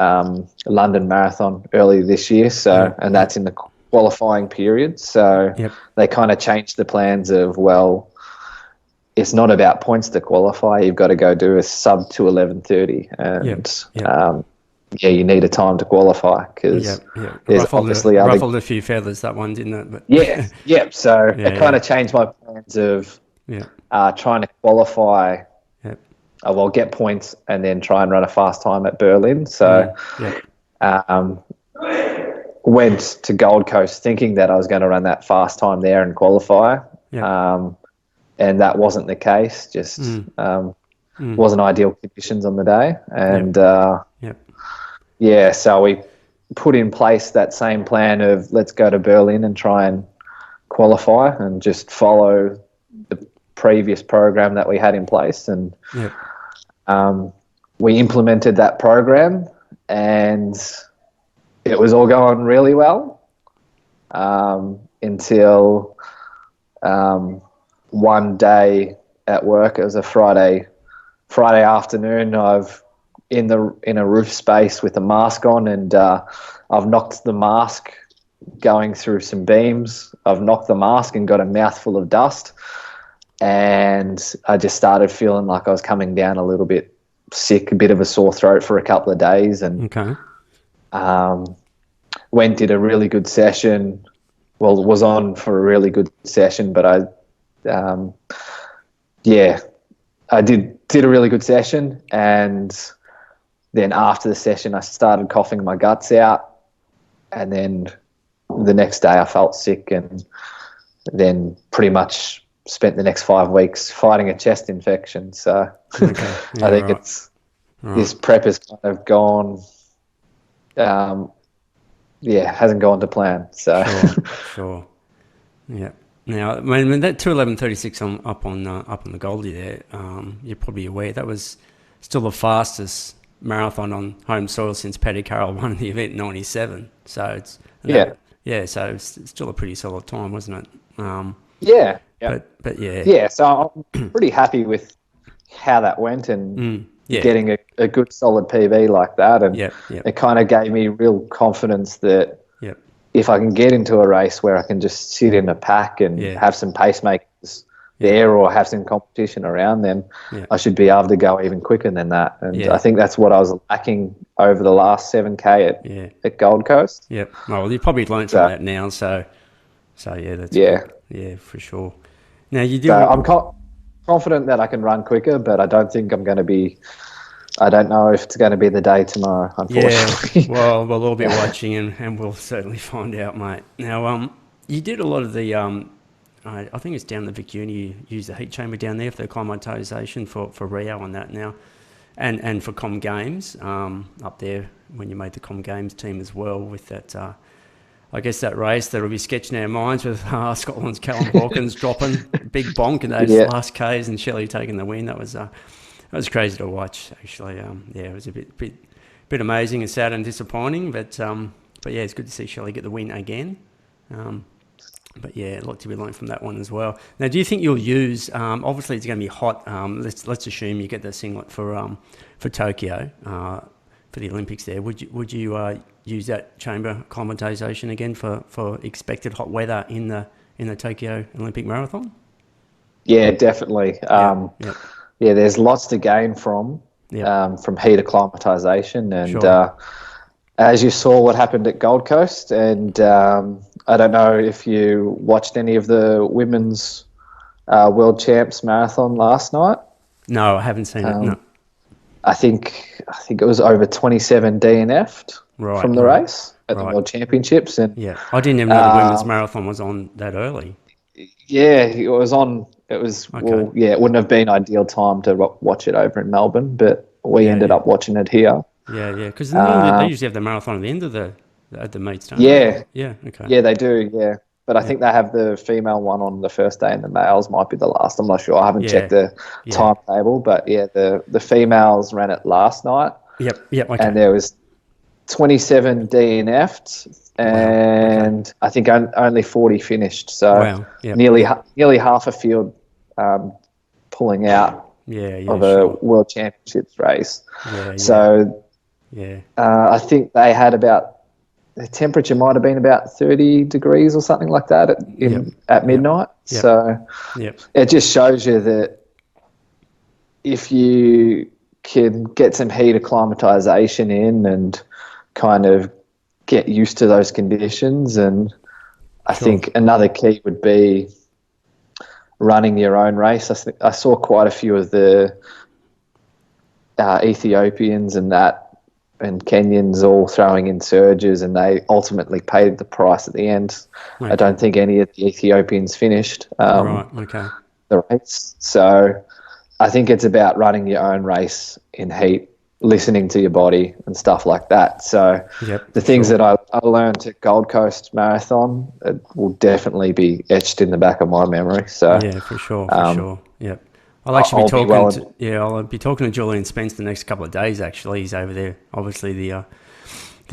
London Marathon early this year, and that's in the qualifying period. So they kind of changed the plans of, well, it's not about points to qualify. You've got to go do a sub 211.30, and yeah, you need a time to qualify because Yeah. there's obviously other. Ruffled a few feathers, that one, didn't it? But Yeah, yeah. So it kind yeah. of changed my plans of Yeah. trying to qualify. Yeah. Well, get points and then try and run a fast time at Berlin. So Yeah. um, went to Gold Coast thinking that I was going to run that fast time there and qualify. Yeah. And that wasn't the case. Just wasn't ideal conditions on the day. And so we put in place that same plan of let's go to Berlin and try and qualify and just follow the previous program that we had in place. And we implemented that program, and it was all going really well until one day at work. It was a Friday afternoon. I've in a roof space with a mask on, and I've knocked the mask going through some beams. I've knocked the mask and got a mouthful of dust, and I just started feeling like I was coming down a little bit sick, a bit of a sore throat for a couple of days, and did a really good session. Well, was on for a really good session, but I did a really good session, and then after the session I started coughing my guts out, and then the next day I felt sick, and then pretty much spent the next 5 weeks fighting a chest infection. So I think this prep has kind of gone, hasn't gone to plan. So sure. Yeah. Now, when that 2:11:36 up on the Goldie there, you're probably aware that was still the fastest marathon on home soil since Paddy Carroll won the event in '97. So so it's still a pretty solid time, wasn't it? But So I'm pretty happy with how that went, and getting a good solid PB like that, and it kind of gave me real confidence that if I can get into a race where I can just sit in a pack and have some pacemakers there or have some competition around, then I should be able to go even quicker than that. And I think that's what I was lacking over the last 7K at Gold Coast. Yeah. Well, you probably learned from that now. So that's good. Yeah, for sure. Now you do. So I'm confident that I can run quicker, but I don't think I'm going to be. I don't know if it's going to be the day tomorrow, unfortunately. Yeah, well, we'll all be watching, and we'll certainly find out, mate. Now, you did a lot of the, I think it's down the Vic Uni, you used the heat chamber down there for the acclimatisation for Rio on that now, and for Com Games up there when you made the Com Games team as well with that, I guess that race that'll be sketched in our minds with Scotland's Callum Hawkins dropping big bonk in those last Ks and Shelley taking the win. That was crazy to watch, actually. It was a bit amazing and sad and disappointing, but it's good to see Shelley get the win again. A lot to be learned from that one as well. Now, do you think you'll use? Obviously, it's going to be hot. Let's assume you get the singlet for Tokyo for the Olympics. There, would you use that chamber acclimatisation again for expected hot weather in the Tokyo Olympic Marathon? Yeah, definitely. Yeah, there's lots to gain from heat acclimatisation, and as you saw what happened at Gold Coast, and I don't know if you watched any of the women's World Champs marathon last night. No, I haven't seen it. No, I think it was over 27 DNF'd from the race at the World Championships, and I didn't even know the women's marathon was on that early. Yeah, it was on. It was it wouldn't have been ideal time to watch it over in Melbourne, but we ended up watching it here. Yeah, because they usually have the marathon at the end of the meets, don't they? Yeah, okay. Yeah, they do. Yeah, but I think they have the female one on the first day, and the males might be the last. I'm not sure. I haven't checked the timetable, but the females ran it last night. Yep. Okay. And there was 27 DNF'd, and I think only 40 finished. So nearly half a field pulling out of a World Championships race. I think they had the temperature might have been about 30 degrees or something like that at midnight. So it just shows you that if you can get some heat acclimatization in and kind of get used to those conditions. And I think another key would be running your own race. I saw quite a few of the Ethiopians and Kenyans all throwing in surges, and they ultimately paid the price at the end. Okay. I don't think any of the Ethiopians finished the race. So I think it's about running your own race in heat, listening to your body and stuff like that. So the things that I learned at Gold Coast Marathon, it will definitely be etched in the back of my memory. So yeah, for sure. Yep. I'll actually I'll be talking to Julian Spence the next couple of days. Actually, he's over there. Obviously, the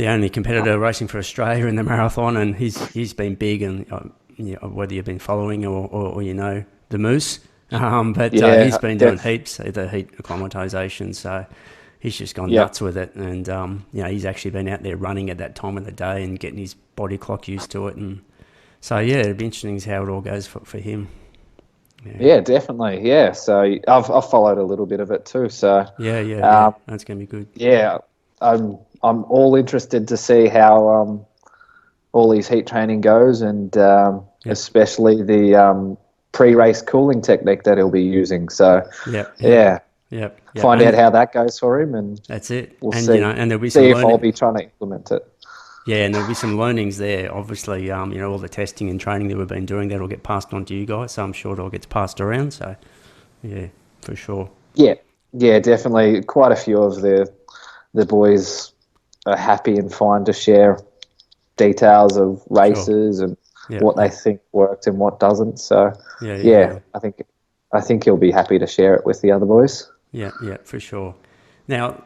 only competitor racing for Australia in the marathon, and he's been big. And whether you've been following or the Moose, but he's been doing heaps of the heat acclimatization. So he's just gone nuts with it, and he's actually been out there running at that time of the day and getting his body clock used to it. And so it'd be interesting how it all goes for him. Yeah, definitely. Yeah, so I've followed a little bit of it too. So that's going to be good. Yeah, I'm all interested to see how all these heat training goes, and especially the pre-race cooling technique that he'll be using. So find out how that goes for him, and that's it. We'll see. And there'll be some if I'll be trying to implement it. Yeah, and there'll be some learnings there. Obviously, all the testing and training that we've been doing, that'll get passed on to you guys. So I'm sure it all gets passed around. So, yeah, for sure. Yeah, definitely. Quite a few of the boys are happy and fine to share details of races and what they think worked and what doesn't. So, I think he'll be happy to share it with the other boys. Yeah, for sure. Now,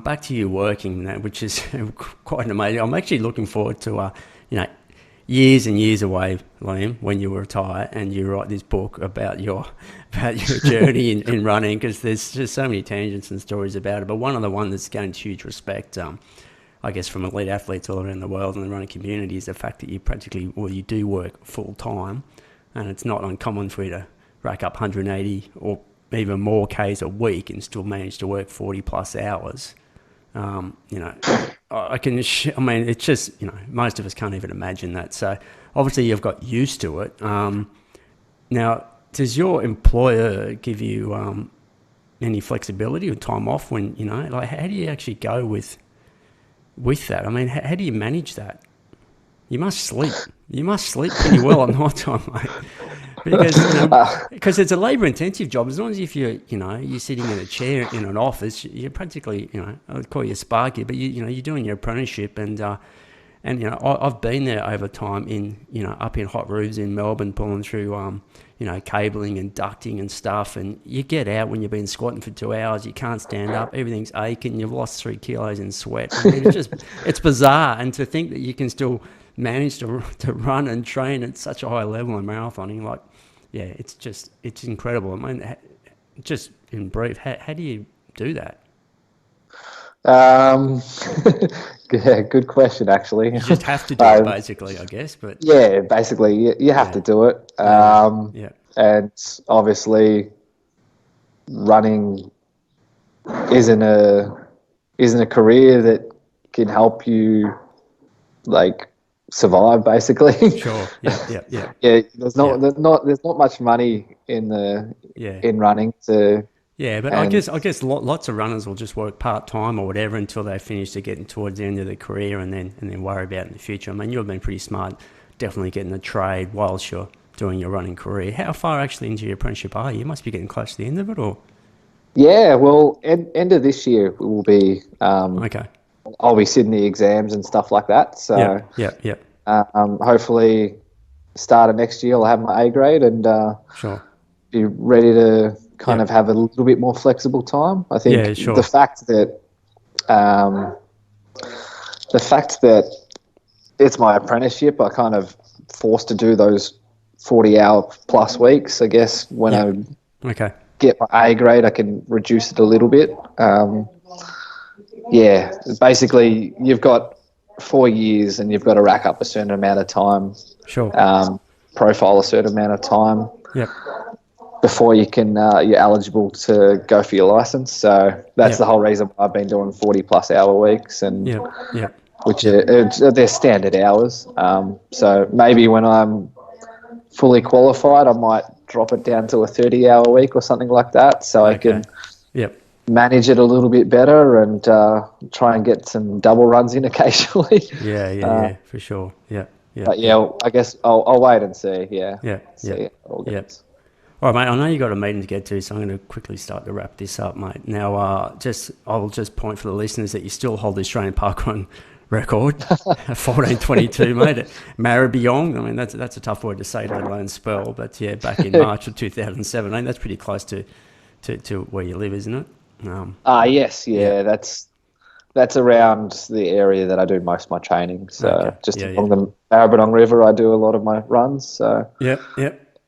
back to you working, which is quite amazing. I'm actually looking forward to, years and years away, Liam, when you retire and you write this book about your journey in running, because there's just so many tangents and stories about it. But one of the ones that's gained huge respect, I guess, from elite athletes all around the world and the running community is the fact that you do work full time, and it's not uncommon for you to rack up 180 or even more Ks a week and still manage to work 40 plus hours. It's just, most of us can't even imagine that. So obviously you've got used to it. Now, does your employer give you any flexibility or time off when, how do you actually go with that? I mean, how do you manage that? You must sleep. You must sleep pretty well at night time, mate. Because it's a labour-intensive job. As long as if you're sitting in a chair in an office, you're practically, I'd call you a sparky, but you're doing your apprenticeship, and I've been there over time up in hot roofs in Melbourne, pulling through, cabling and ducting and stuff, and you get out when you've been squatting for 2 hours, you can't stand up, everything's aching, you've lost 3 kilos in sweat. I mean, it's bizarre, and to think that you can still manage to run and train at such a high level in marathoning, it's incredible. I mean, just in brief, how do you do that? Good question, actually. You just have to do it, basically, I guess. But yeah, basically, you have to do it. And obviously, running isn't a career that can help you survive, basically. Sure. Yeah. Yeah. There's not much money in running to. Yeah, but I guess lots of runners will just work part-time or whatever until they finish to getting towards the end of their career and then worry about it in the future. I mean, you've been pretty smart, definitely getting a trade whilst you're doing your running career. How far actually into your apprenticeship are you? You must be getting close to the end of it, or? Yeah, well, end of this year will be. Okay. I'll be sitting the exams and stuff like that. So yeah. Hopefully, start of next year, I'll have my A grade and be ready to kind of have a little bit more flexible time. I think the fact that it's my apprenticeship, I kind of forced to do those 40-hour plus weeks. I guess when I get my A grade, I can reduce it a little bit. Basically, you've got 4 years and you've got to rack up a certain amount of time. Sure. Profile a certain amount of time. Yep. before you can you're eligible to go for your license. So that's the whole reason why I've been doing 40+ hour weeks, and which are their standard hours. So maybe when I'm fully qualified, I might drop it down to a 30-hour week or something like that, so I can manage it a little bit better and try and get some double runs in occasionally. Yeah, for sure. But I guess I'll wait and see. See how it all goes. All right, mate. I know you got a meeting to get to, so I'm going to quickly start to wrap this up, mate. Now, I'll just point for the listeners that you still hold the Australian parkrun record, 14:22, mate. At Maribyrnong. I mean, that's a tough word to say, let alone spell. But yeah, back in March of 2017, that's pretty close to where you live, isn't it? Yes, that's around the area that I do most of my training. So just along the Maribyrnong River, I do a lot of my runs. So Yep.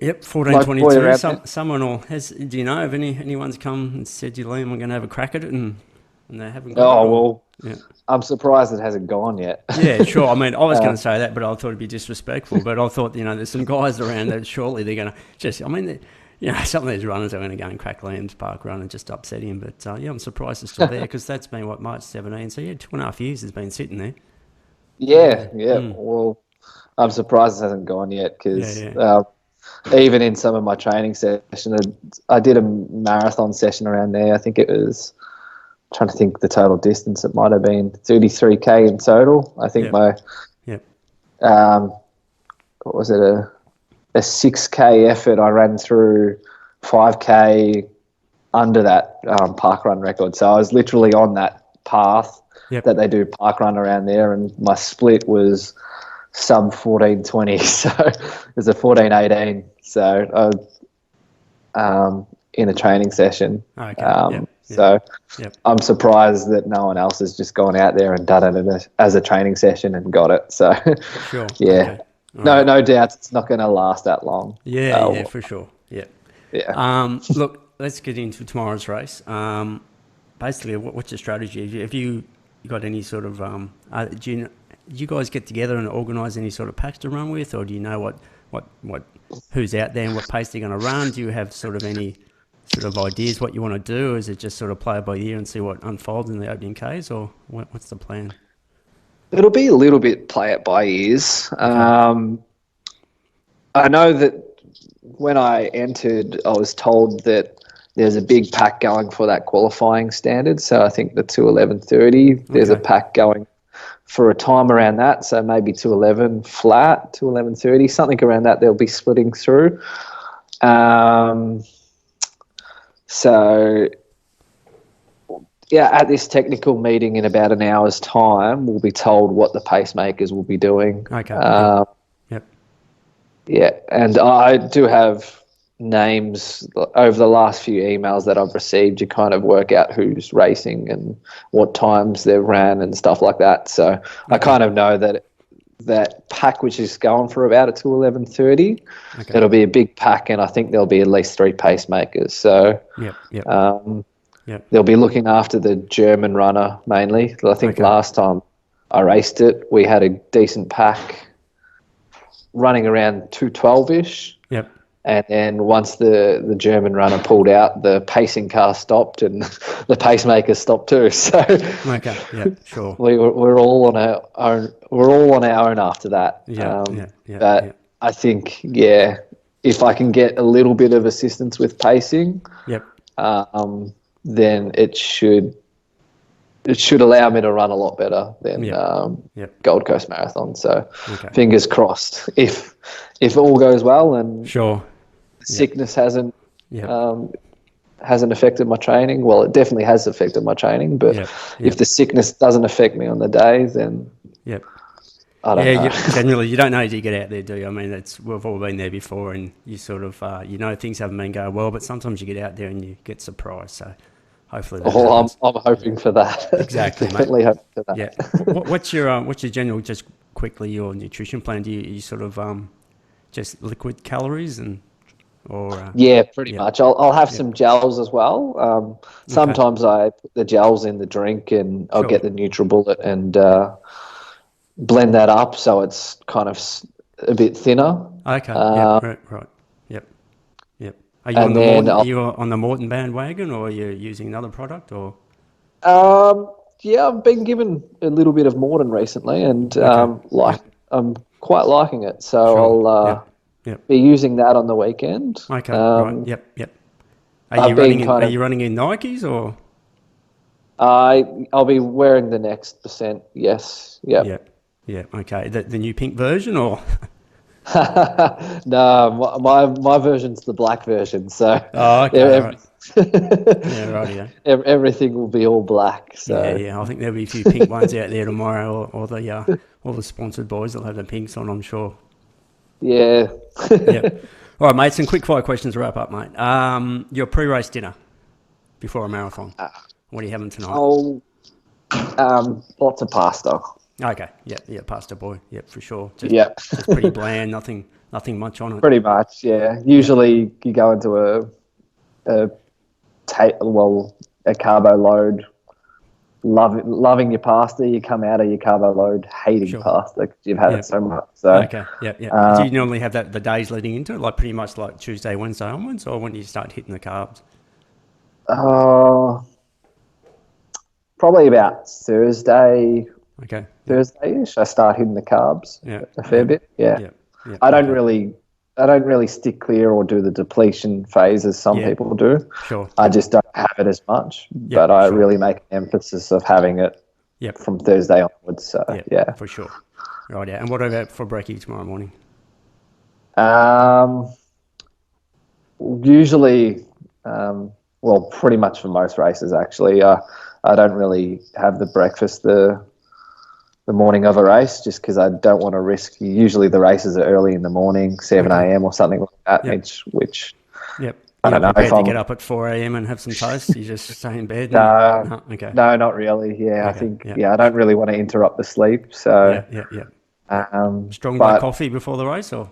14:22. Someone do you know if anyone's come and said, "You Liam, we're going to have a crack at it," and they haven't got it? Well, I'm surprised it hasn't gone yet. Yeah, sure. I mean, I was going to say that, but I thought it'd be disrespectful. But I thought, there's some guys around that surely they're going to some of these runners are going to go and crack Liam's park run and just upset him. But I'm surprised it's still there, because that's been March 17. So 2.5 years has been sitting there. Yeah. Well, I'm surprised it hasn't gone yet, because even in some of my training sessions, I did a marathon session around there. I think it was, I'm trying to think the total distance. It might have been 33K in total. I think what was it, a 6K effort, I ran through 5K under that parkrun record. So I was literally on that path that they do parkrun around there, and my split was sub 14:20, so it was a 14:18. So in a training session. So I'm surprised that no one else has just gone out there and done it as a training session and got it. So no doubt it's not going to last that long. For sure. Look, let's get into tomorrow's race. Basically, what's your strategy? Have you got any sort of do you guys get together and organise any sort of packs to run with, or do you know what who's out there and what pace they're going to run? Do you have sort of any sort of ideas what you want to do, or is it just sort of play it by ear and see what unfolds in the opening Ks, or what's the plan? It'll be a little bit play it by ears. I know that when I entered, I was told that there's a big pack going for that qualifying standard. So I think the 2:11:30, there's a pack going for a time around that. So maybe 2:11 flat, 2:11:30, something around that they'll be splitting through. So at this technical meeting in about an hour's time, we'll be told what the pacemakers will be doing. And I do have names over the last few emails that I've received to kind of work out who's racing and what times they've ran and stuff like that. So I kind of know that pack, which is going for about a 2:11:30, it'll be a big pack, and I think there'll be at least 3 pacemakers. So they'll be looking after the German runner mainly. I think last time I raced it, we had a decent pack running around 2:12-ish. And then once the German runner pulled out, the pacing car stopped and the pacemakers stopped too. So sure. We're all on our own. We're all on our own after that. But I think if I can get a little bit of assistance with pacing, then it should allow me to run a lot better than Gold Coast Marathon. So fingers crossed. If all goes well and sickness hasn't affected my training, well, it definitely has affected my training. But if the sickness doesn't affect me on the day, then I don't know. Generally, you don't know till you get out there, do you? I mean, we've all been there before, and you sort of things haven't been going well, but sometimes you get out there and you get surprised. So hopefully, I'm hoping for that. Exactly, definitely hoping for that. Yeah. What's your general, just quickly, your nutrition plan? Do you sort of just liquid calories pretty much. I'll have some gels as well. Sometimes I put the gels in the drink, and I'll get the NutriBullet and blend that up so it's kind of a bit thinner. Right. Yep. Are you on And the then Morton? Are you on the Morton bandwagon, or are you using another product? Or yeah, I've been given a little bit of Morden recently, and okay, yep, I'm quite liking it. So sure, I'll yep, yep. be using that on the weekend. Okay, right, yep, yep. I've been Are kind of you running in Nikes or? I'll be wearing the next percent. Yes, yep. Yep, yeah, okay. The new pink version or? No, my version's the black version. So Oh, okay, every, right. Yeah, right, yeah. everything will be all black. Yeah, So yeah. I think there'll be a few pink ones out there tomorrow, all the sponsored boys will have the pinks on, I'm sure. yeah. Yep. All right, mate. Some quick fire questions to wrap up, mate. Your pre-race dinner before a marathon. What are you having tonight? Oh, lots of pasta. Okay. Yeah. Yeah. Pasta boy. Yep. For sure. Yeah, Just pretty bland. Nothing much on it. pretty much. Yeah. Yep. Usually you go into a a carbo load. Loving your pasta, you come out of your carbo load hating Sure. pasta because you've had it Yep. so much. So, Okay. Yep. Yep. Do you normally have that the days leading into it, like pretty much like Tuesday, Wednesday onwards, or when do you start hitting the carbs? uh, probably about Okay. Yep. Thursday-ish, I start hitting the carbs Yep. a fair Yep. bit. Yeah, Yep. Yep. I don't Okay. really, I don't really stick clear or do the depletion phase as some Yeah. people do. Sure. I just don't have it as much, but Yep. I Sure. really make an emphasis of having it Yep. from Thursday onwards. So Yep. yeah. For sure. Right. Yeah. And what about for brekkie tomorrow morning? Um, Usually, well, pretty much for most races actually, I don't really have the breakfast the morning of a race just because I don't want to risk. Usually, the races are early in the morning, 7 Okay. a.m. or something like that, Yep. which Yep. I You're don't not know if prepared to I'm. get up at 4 a.m. and have some toast? You just stay in bed and. No, No. Okay. no, not really. Yeah, I Okay. think Yep. I don't really want to interrupt the sleep. So, Yeah. Yeah. Yeah. Yep. Strong black but coffee before the race or?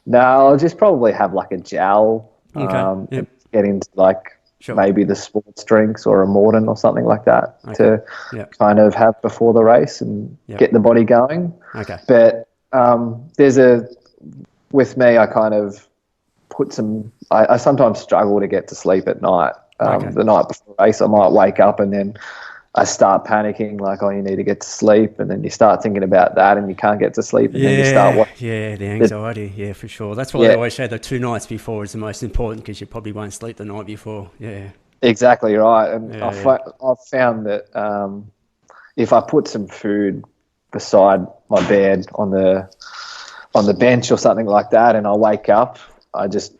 no, I'll just probably have like a gel Okay. and Yep. get into like Sure. maybe the sports drinks or a Morden or something like that Okay. to Yep. kind of have before the race and Yep. get the body going. Okay. But with me, I kind of put some, I sometimes struggle to get to sleep at night. Okay. The night before the race, I might wake up and then I start panicking like, oh, you need to get to sleep. And then you start thinking about that and you can't get to sleep. And then you start Yeah, watching. yeah, the anxiety, yeah, for sure. That's why they Yeah, always say the 2 nights before is the most important because you probably won't sleep the night before. Yeah, exactly right. And yeah, yeah. I've found that if I put some food beside my bed on the bench or something like that, and I wake up, I just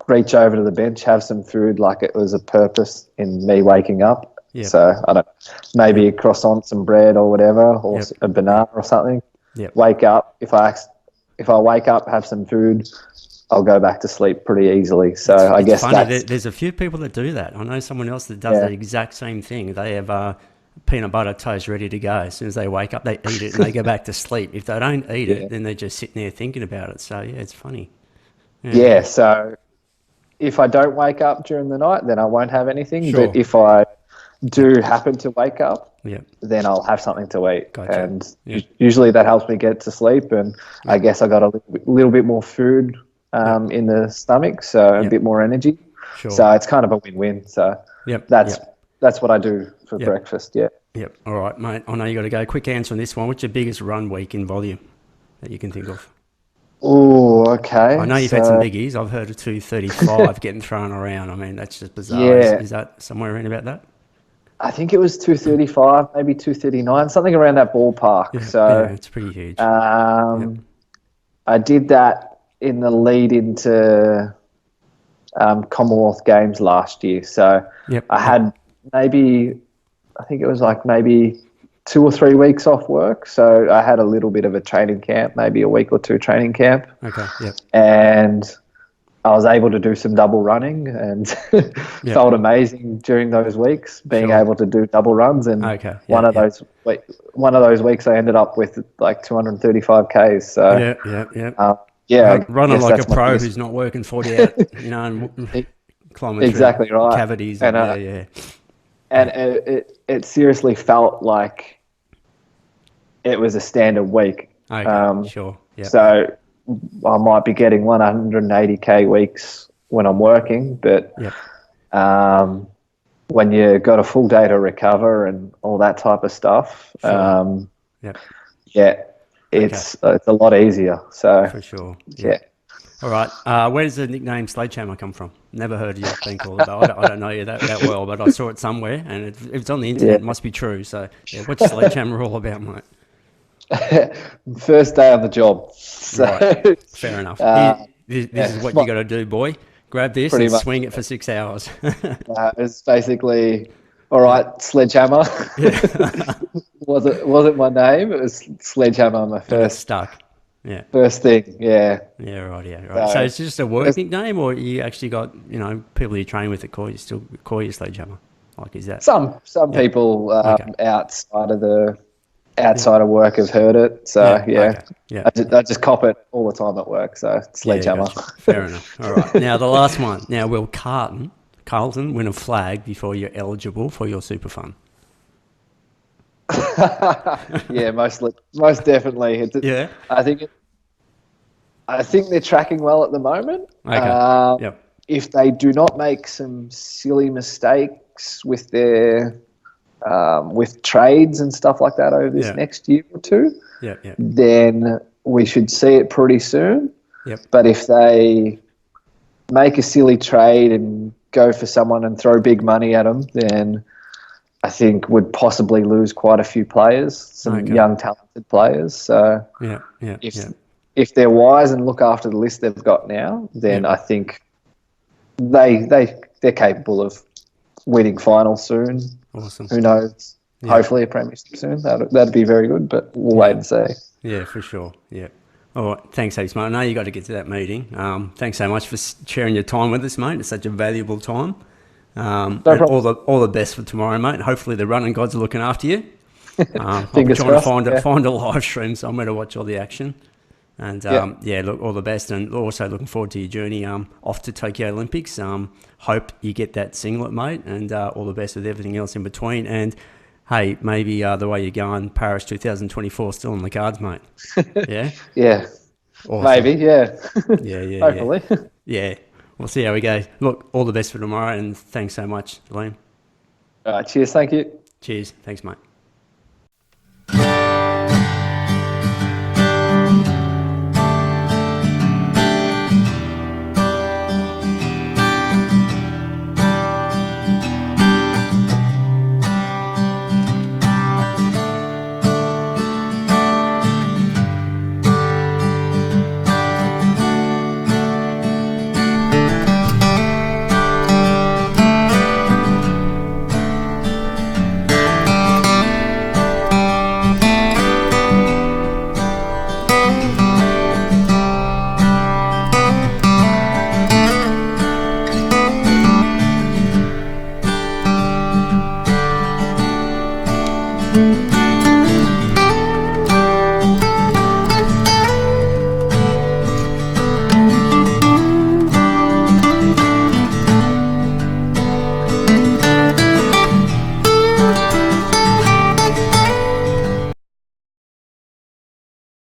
reach over to the bench, have some food, like it was a purpose in me waking up. Yep, So I don't, maybe a yep, croissant, some bread or whatever, or yep, a banana or something. yep. Wake up. If I wake up, have some food, I'll go back to sleep pretty easily. So I It's guess funny. that's There's a few people that do that. I know someone else that does yeah, the exact same thing. They have peanut butter toast ready to go. As soon as they wake up, they eat it and they go back to sleep. If they don't eat yeah, it, then they're just sitting there thinking about it. So yeah, it's funny. Yeah, yeah. yeah. So if I don't wake up during the night, then I won't have anything. But Sure. if I Yep, do happen to wake up, yep. then I'll have something to eat. Gotcha. And Yep, usually that helps me get to sleep. And I yep, guess I got a little bit more food yep, in the stomach, so a yep. bit more energy. Sure. So it's kind of a win-win. So Yep, that's yep, that's what I do for yep. breakfast. Yeah. Yep. All right, mate. I know you got to go. Quick answer on this one. What's your biggest run week in volume that you can think of? Oh, I okay. know you've had some So biggies. I've heard of 235 getting thrown around. I mean, that's just bizarre. yeah, Is that somewhere around about that? I think it was 235, maybe 239, something around that ballpark. Yeah. Yeah. So It's pretty huge. Yep. um, I did that in the lead into Commonwealth Games last year. So Yep. I Yep. had maybe, I think it was like maybe 2 or 3 weeks off work. So I had a little bit of a training camp, maybe a week or two training camp. Okay. Yep. And I was able to do some double running and Yep. felt amazing during those weeks, being Sure. able to do double runs. And Okay. one Yeah. of Yeah. those one of those weeks, I ended up with like 235 Ks. So Yeah. Yeah. Yeah. yeah, I Running guess like a that's my pro biggest. who's not working 40 out, and climbing through Exactly right. cavities. And And yeah. Yeah. and it seriously felt like it was a standard week. Okay. Um, Sure. Yep. so I might be getting 180k weeks when I'm working, but Yep. when you got a full day to recover and all that type of stuff, Sure. Yep. yeah, it's a lot easier. So For sure. yeah. All right. Where does the nickname Sledgehammer come from? Never heard you being called that. I don't know you that well, but I saw it somewhere, and if it's on the internet, it must be true. So, yeah, what's Sledgehammer all about, mate? First day on the job. So, Right. Fair enough. This is what you got to do, boy. Grab this pretty and much. swing it for 6 hours. It's basically, all right, Sledgehammer. wasn't my name. It was Sledgehammer. My And it's first stuck. Yeah. thing. Yeah. Yeah, right. Yeah, right. So it's just a work nickname, or you actually got people you train with that still call you Sledgehammer? Like, is that Some people outside of work have heard it. So Okay. Yeah. I just cop it all the time at work. So Sledgehammer. Gotcha. Fair enough. All right. Now the last one. Now, will Carlton win a flag before you're eligible for your super fund? Yeah, most definitely. Yeah. I think they're tracking well at the moment. Okay. Yep. If they do not make some silly mistakes with their with trades and stuff like that over this next year or two, then we should see it pretty soon. Yep. But if they make a silly trade and go for someone and throw big money at them, then I think would possibly lose quite a few players, some young talented players. So if they're wise and look after the list they've got now, then I think they're capable of winning finals soon. Awesome. Who knows? Yeah. Hopefully a premiership soon. That'd be very good, but we'll wait and see. Yeah, for sure. Yeah. All right. Thanks, heaps, mate. I know you got to get to that meeting. Thanks so much for sharing your time with us, mate. It's such a valuable time. And all the best for tomorrow, mate. Hopefully the running gods are looking after you. I'm trying to find a live stream, so I'm going to watch all the action. And look, all the best, and also looking forward to your journey off to Tokyo Olympics. Hope you get that singlet, mate, and all the best with everything else in between. And hey, maybe the way you're going, Paris 2024 still on the cards, mate. Yeah. Yeah. Awesome. Maybe. Yeah. Yeah. Hopefully. Yeah. We'll see how we go. Look, all the best for tomorrow, and thanks so much, Liam. All right. Cheers. Thank you. Cheers. Thanks, mate. Mm-hmm.